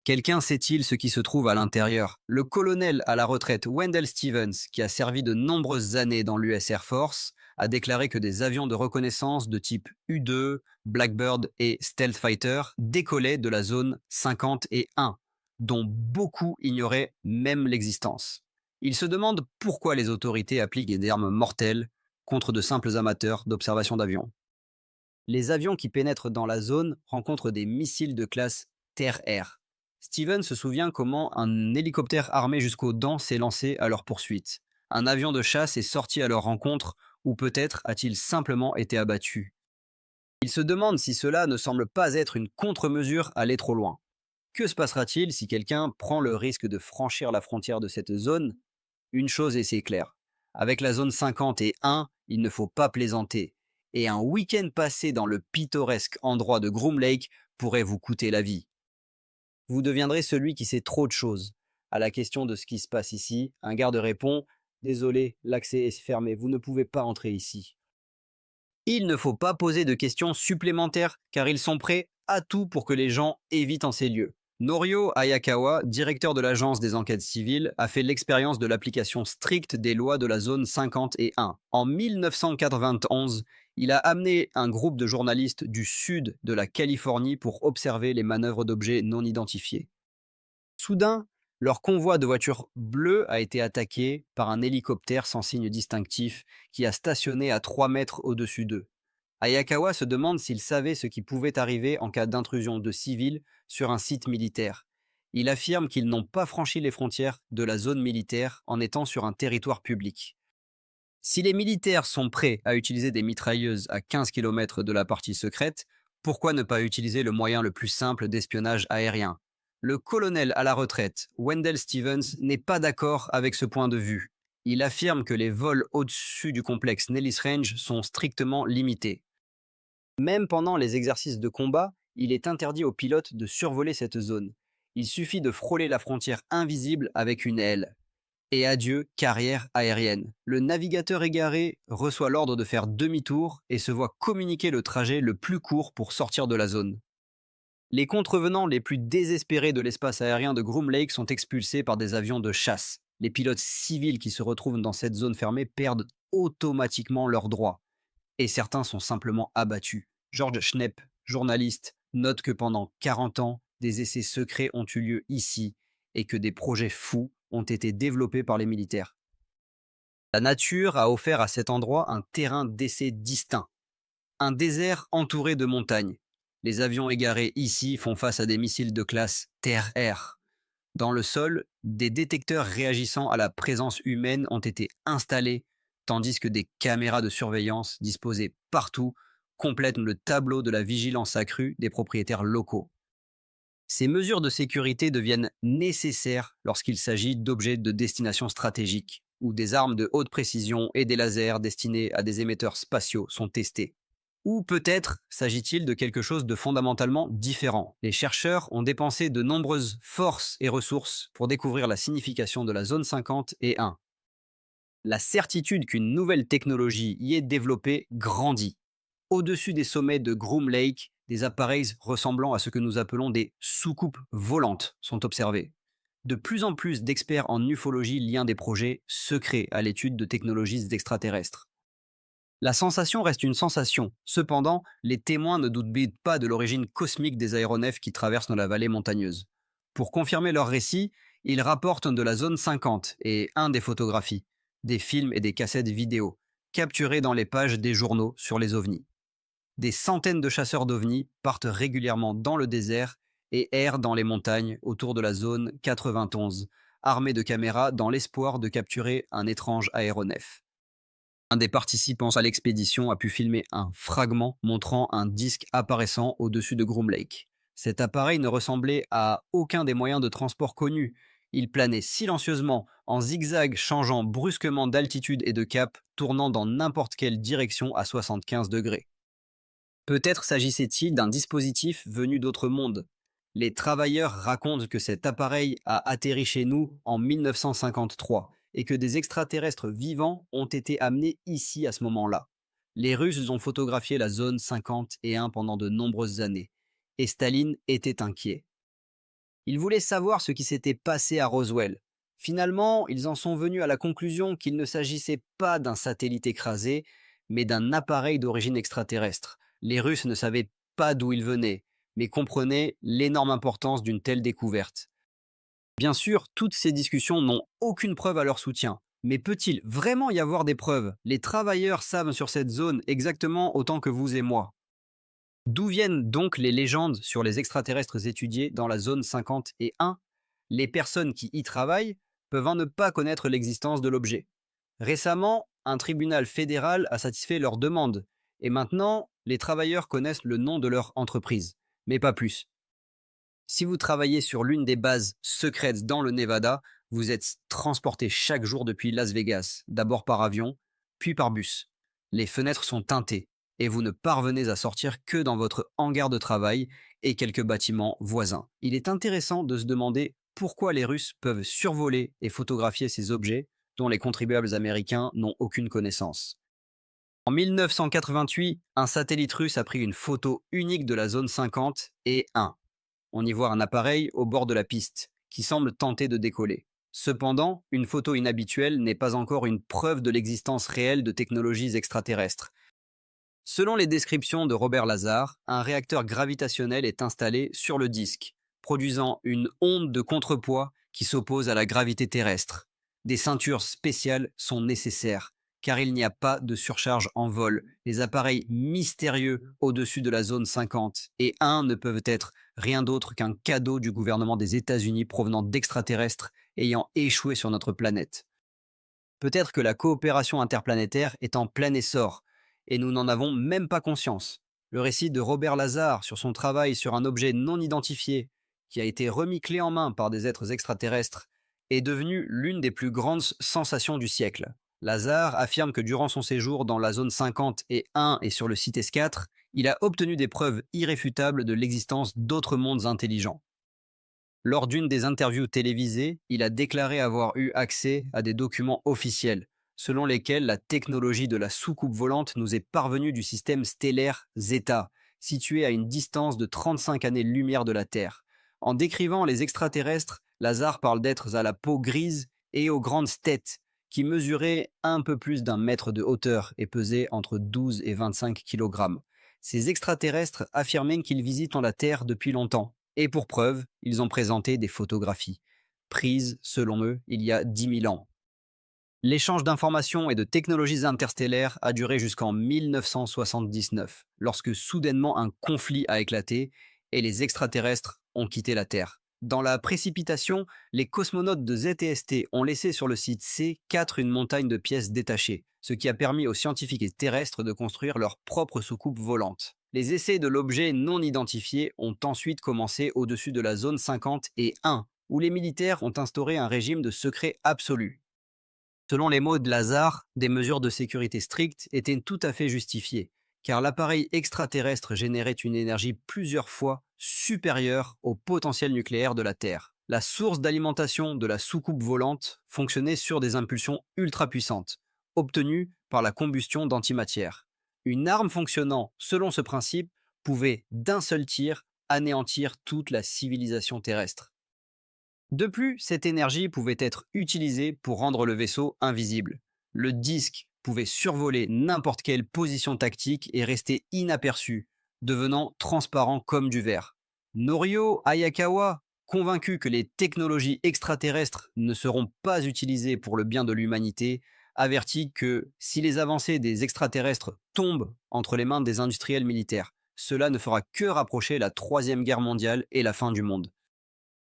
Quelqu'un sait-il ce qui se trouve à l'intérieur? Le colonel à la retraite Wendell Stevens, qui a servi de nombreuses années dans l'US Air Force, a déclaré que des avions de reconnaissance de type U-2, Blackbird et Stealth Fighter décollaient de la zone 51, dont beaucoup ignoraient même l'existence. Il se demande pourquoi les autorités appliquent des armes mortelles contre de simples amateurs d'observation d'avions. Les avions qui pénètrent dans la zone rencontrent des missiles de classe terre-air. Steven se souvient comment un hélicoptère armé jusqu'aux dents s'est lancé à leur poursuite. Un avion de chasse est sorti à leur rencontre, ou peut-être a-t-il simplement été abattu. Il se demande si cela ne semble pas être une contre-mesure aller trop loin. Que se passera-t-il si quelqu'un prend le risque de franchir la frontière de cette zone? Une chose est c'est clair. Avec la zone 51, il ne faut pas plaisanter. Et un week-end passé dans le pittoresque endroit de Groom Lake pourrait vous coûter la vie. Vous deviendrez celui qui sait trop de choses. À la question de ce qui se passe ici, un garde répond: Désolé, l'accès est fermé, vous ne pouvez pas entrer ici. Il ne faut pas poser de questions supplémentaires car ils sont prêts à tout pour que les gens évitent en ces lieux. Norio Ayakawa, directeur de l'agence des enquêtes civiles, a fait l'expérience de l'application stricte des lois de la zone 51. En 1991, il a amené un groupe de journalistes du sud de la Californie pour observer les manœuvres d'objets non identifiés. Soudain, leur convoi de voitures bleues a été attaqué par un hélicoptère sans signe distinctif qui a stationné à 3 mètres au-dessus d'eux. Ayakawa se demande s'il savait ce qui pouvait arriver en cas d'intrusion de civils sur un site militaire. Il affirme qu'ils n'ont pas franchi les frontières de la zone militaire en étant sur un territoire public. Si les militaires sont prêts à utiliser des mitrailleuses à 15 km de la partie secrète, pourquoi ne pas utiliser le moyen le plus simple d'espionnage aérien? Le colonel à la retraite, Wendell Stevens, n'est pas d'accord avec ce point de vue. Il affirme que les vols au-dessus du complexe Nellis Range sont strictement limités. Même pendant les exercices de combat, il est interdit aux pilotes de survoler cette zone. Il suffit de frôler la frontière invisible avec une aile. Et adieu, carrière aérienne. Le navigateur égaré reçoit l'ordre de faire demi-tour et se voit communiquer le trajet le plus court pour sortir de la zone. Les contrevenants les plus désespérés de l'espace aérien de Groom Lake sont expulsés par des avions de chasse. Les pilotes civils qui se retrouvent dans cette zone fermée perdent automatiquement leurs droits. Et certains sont simplement abattus. George Schnepp, journaliste, note que pendant 40 ans, des essais secrets ont eu lieu ici et que des projets fous ont été développés par les militaires. La nature a offert à cet endroit un terrain d'essai distinct, un désert entouré de montagnes. Les avions égarés ici font face à des missiles de classe terre-air. Dans le sol, des détecteurs réagissant à la présence humaine ont été installés, tandis que des caméras de surveillance disposées partout complètent le tableau de la vigilance accrue des propriétaires locaux. Ces mesures de sécurité deviennent nécessaires lorsqu'il s'agit d'objets de destination stratégique, où des armes de haute précision et des lasers destinés à des émetteurs spatiaux sont testés. Ou peut-être s'agit-il de quelque chose de fondamentalement différent. Les chercheurs ont dépensé de nombreuses forces et ressources pour découvrir la signification de la zone 51. La certitude qu'une nouvelle technologie y est développée grandit. Au-dessus des sommets de Groom Lake, des appareils ressemblant à ce que nous appelons des soucoupes volantes sont observés. De plus en plus d'experts en ufologie lient des projets secrets à l'étude de technologies extraterrestres. La sensation reste une sensation. Cependant, les témoins ne doutent pas de l'origine cosmique des aéronefs qui traversent la vallée montagneuse. Pour confirmer leur récit, ils rapportent de la zone 50 et des photographies, des films et des cassettes vidéo, capturées dans les pages des journaux sur les ovnis. Des centaines de chasseurs d'ovnis partent régulièrement dans le désert et errent dans les montagnes autour de la zone 91, armés de caméras dans l'espoir de capturer un étrange aéronef. Un des participants à l'expédition a pu filmer un fragment montrant un disque apparaissant au-dessus de Groom Lake. Cet appareil ne ressemblait à aucun des moyens de transport connus. Il planait silencieusement, en zigzag, changeant brusquement d'altitude et de cap, tournant dans n'importe quelle direction à 75 degrés. Peut-être s'agissait-il d'un dispositif venu d'autres mondes. Les travailleurs racontent que cet appareil a atterri chez nous en 1953 et que des extraterrestres vivants ont été amenés ici à ce moment-là. Les Russes ont photographié la zone 51 pendant de nombreuses années, et Staline était inquiet. Il voulait savoir ce qui s'était passé à Roswell. Finalement, ils en sont venus à la conclusion qu'il ne s'agissait pas d'un satellite écrasé, mais d'un appareil d'origine extraterrestre. Les Russes ne savaient pas d'où il venait, mais comprenaient l'énorme importance d'une telle découverte. Bien sûr, toutes ces discussions n'ont aucune preuve à leur soutien. Mais peut-il vraiment y avoir des preuves? Les travailleurs savent sur cette zone exactement autant que vous et moi. D'où viennent donc les légendes sur les extraterrestres étudiés dans la zone 51? Les personnes qui y travaillent peuvent en ne pas connaître l'existence de l'objet. Récemment, un tribunal fédéral a satisfait leur demande, et maintenant, les travailleurs connaissent le nom de leur entreprise, mais pas plus. Si vous travaillez sur l'une des bases secrètes dans le Nevada, vous êtes transporté chaque jour depuis Las Vegas, d'abord par avion, puis par bus. Les fenêtres sont teintées et vous ne parvenez à sortir que dans votre hangar de travail et quelques bâtiments voisins. Il est intéressant de se demander pourquoi les Russes peuvent survoler et photographier ces objets dont les contribuables américains n'ont aucune connaissance. En 1988, un satellite russe a pris une photo unique de la zone 50 et 1. On y voit un appareil au bord de la piste, qui semble tenter de décoller. Cependant, une photo inhabituelle n'est pas encore une preuve de l'existence réelle de technologies extraterrestres. Selon les descriptions de Robert Lazar, un réacteur gravitationnel est installé sur le disque, produisant une onde de contrepoids qui s'oppose à la gravité terrestre. Des ceintures spéciales sont nécessaires, car il n'y a pas de surcharge en vol. Les appareils mystérieux au-dessus de la zone 50 et 1 ne peuvent être rien d'autre qu'un cadeau du gouvernement des États-Unis provenant d'extraterrestres ayant échoué sur notre planète. Peut-être que la coopération interplanétaire est en plein essor, et nous n'en avons même pas conscience. Le récit de Robert Lazar sur son travail sur un objet non identifié, qui a été remis clé en main par des êtres extraterrestres, est devenu l'une des plus grandes sensations du siècle. Lazar affirme que durant son séjour dans la zone 50 et 1 et sur le site S4, il a obtenu des preuves irréfutables de l'existence d'autres mondes intelligents. Lors d'une des interviews télévisées, il a déclaré avoir eu accès à des documents officiels, selon lesquels la technologie de la soucoupe volante nous est parvenue du système stellaire Zeta, situé à une distance de 35 années-lumière de la Terre. En décrivant les extraterrestres, Lazar parle d'êtres à la peau grise et aux grandes têtes, qui mesuraient un peu plus d'1 mètre de hauteur et pesaient entre 12 et 25 kg. Ces extraterrestres affirmaient qu'ils visitent la Terre depuis longtemps, et pour preuve, ils ont présenté des photographies, prises, selon eux, il y a 10 000 ans. L'échange d'informations et de technologies interstellaires a duré jusqu'en 1979, lorsque soudainement un conflit a éclaté et les extraterrestres ont quitté la Terre. Dans la précipitation, les cosmonautes de ZTST ont laissé sur le site C4 une montagne de pièces détachées, ce qui a permis aux scientifiques terrestres de construire leur propre soucoupe volante. Les essais de l'objet non identifié ont ensuite commencé au-dessus de la zone 50 et 1, où les militaires ont instauré un régime de secret absolu. Selon les mots de Lazar, des mesures de sécurité strictes étaient tout à fait justifiées, car l'appareil extraterrestre générait une énergie plusieurs fois supérieure au potentiel nucléaire de la Terre. La source d'alimentation de la soucoupe volante fonctionnait sur des impulsions ultra puissantes, obtenues par la combustion d'antimatière. Une arme fonctionnant selon ce principe pouvait d'un seul tir anéantir toute la civilisation terrestre. De plus, cette énergie pouvait être utilisée pour rendre le vaisseau invisible. Le disque pouvait survoler n'importe quelle position tactique et rester inaperçu, devenant transparent comme du verre. Norio Hayakawa, convaincu que les technologies extraterrestres ne seront pas utilisées pour le bien de l'humanité, avertit que si les avancées des extraterrestres tombent entre les mains des industriels militaires, cela ne fera que rapprocher la Troisième Guerre mondiale et la fin du monde.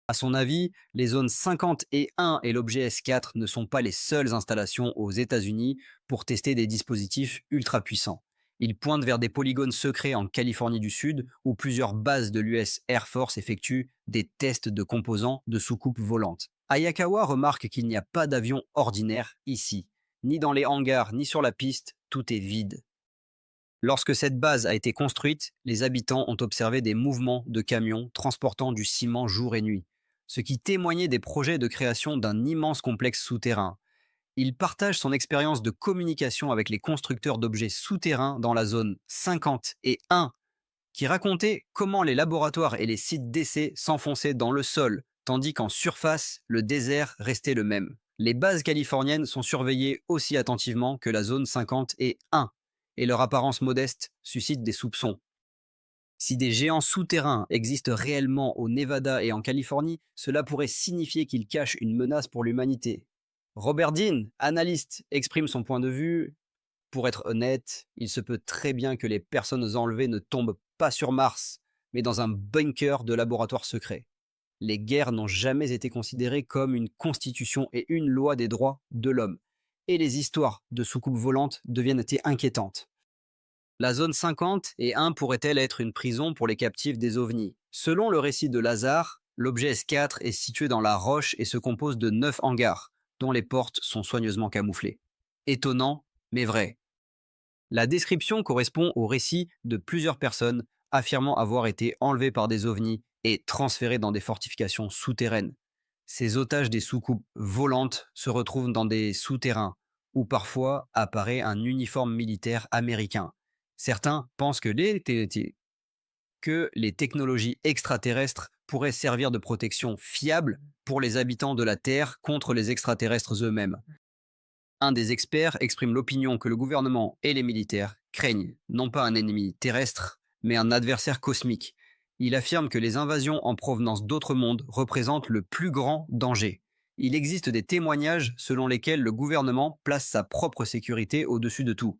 À son avis, les zones 50 et 1 et l'objet S4 ne sont pas les seules installations aux États-Unis pour tester des dispositifs ultra puissants. Il pointe vers des polygones secrets en Californie du Sud où plusieurs bases de l'US Air Force effectuent des tests de composants de soucoupes volantes. Hayakawa remarque qu'il n'y a pas d'avion ordinaire ici. Ni dans les hangars, ni sur la piste, tout est vide. Lorsque cette base a été construite, les habitants ont observé des mouvements de camions transportant du ciment jour et nuit, ce qui témoignait des projets de création d'un immense complexe souterrain. Il partage son expérience de communication avec les constructeurs d'objets souterrains dans la zone 50 et 1, qui racontait comment les laboratoires et les sites d'essai s'enfonçaient dans le sol, tandis qu'en surface, le désert restait le même. Les bases californiennes sont surveillées aussi attentivement que la zone 50 et 1, et leur apparence modeste suscite des soupçons. Si des géants souterrains existent réellement au Nevada et en Californie, cela pourrait signifier qu'ils cachent une menace pour l'humanité. Robert Dean, analyste, exprime son point de vue. Pour être honnête, il se peut très bien que les personnes enlevées ne tombent pas sur Mars, mais dans un bunker de laboratoire secret. Les guerres n'ont jamais été considérées comme une constitution et une loi des droits de l'homme, et les histoires de soucoupes volantes deviennent inquiétantes. La zone 50 et 1 pourrait-elle être une prison pour les captifs des ovnis? Selon le récit de Lazare, l'objet S4 est situé dans la roche et se compose de 9 hangars, dont les portes sont soigneusement camouflées. Étonnant, mais vrai. La description correspond au récit de plusieurs personnes affirmant avoir été enlevées par des ovnis et transférées dans des fortifications souterraines. Ces otages des soucoupes volantes se retrouvent dans des souterrains, où parfois apparaît un uniforme militaire américain. Certains pensent que les technologies extraterrestres pourraient servir de protection fiable pour les habitants de la Terre contre les extraterrestres eux-mêmes. Un des experts exprime l'opinion que le gouvernement et les militaires craignent non pas un ennemi terrestre, mais un adversaire cosmique. Il affirme que les invasions en provenance d'autres mondes représentent le plus grand danger. Il existe des témoignages selon lesquels le gouvernement place sa propre sécurité au-dessus de tout.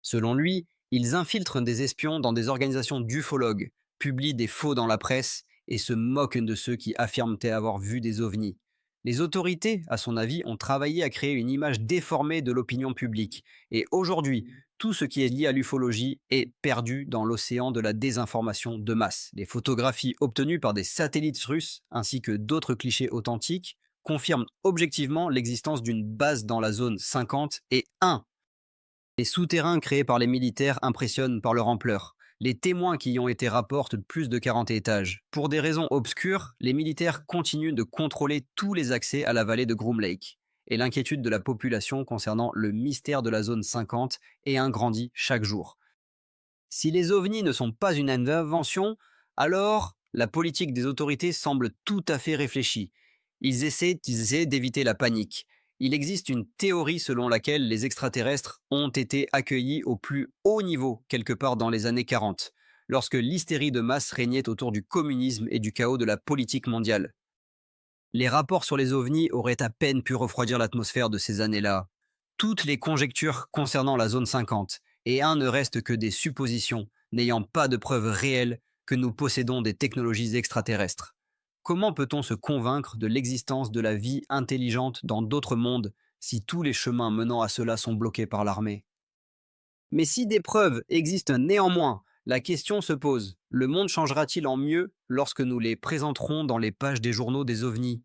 Selon lui, ils infiltrent des espions dans des organisations d'ufologues, publient des faux dans la presse et se moquent de ceux qui affirment avoir vu des ovnis. Les autorités, à son avis, ont travaillé à créer une image déformée de l'opinion publique. Et aujourd'hui, tout ce qui est lié à l'ufologie est perdu dans l'océan de la désinformation de masse. Les photographies obtenues par des satellites russes, ainsi que d'autres clichés authentiques, confirment objectivement l'existence d'une base dans la zone 50 et 1. Les souterrains créés par les militaires impressionnent par leur ampleur. Les témoins qui y ont été rapportent plus de 40 étages. Pour des raisons obscures, les militaires continuent de contrôler tous les accès à la vallée de Groom Lake. Et l'inquiétude de la population concernant le mystère de la zone 50 est agrandie chaque jour. Si les ovnis ne sont pas une invention, alors la politique des autorités semble tout à fait réfléchie. Ils essaient d'éviter la panique. Il existe une théorie selon laquelle les extraterrestres ont été accueillis au plus haut niveau quelque part dans les années 40, lorsque l'hystérie de masse régnait autour du communisme et du chaos de la politique mondiale. Les rapports sur les ovnis auraient à peine pu refroidir l'atmosphère de ces années-là. Toutes les conjectures concernant la zone 50 et 1 ne restent que des suppositions, n'ayant pas de preuves réelles que nous possédons des technologies extraterrestres. Comment peut-on se convaincre de l'existence de la vie intelligente dans d'autres mondes si tous les chemins menant à cela sont bloqués par l'armée? Mais si des preuves existent néanmoins, la question se pose, le monde changera-t-il en mieux lorsque nous les présenterons dans les pages des journaux des ovnis?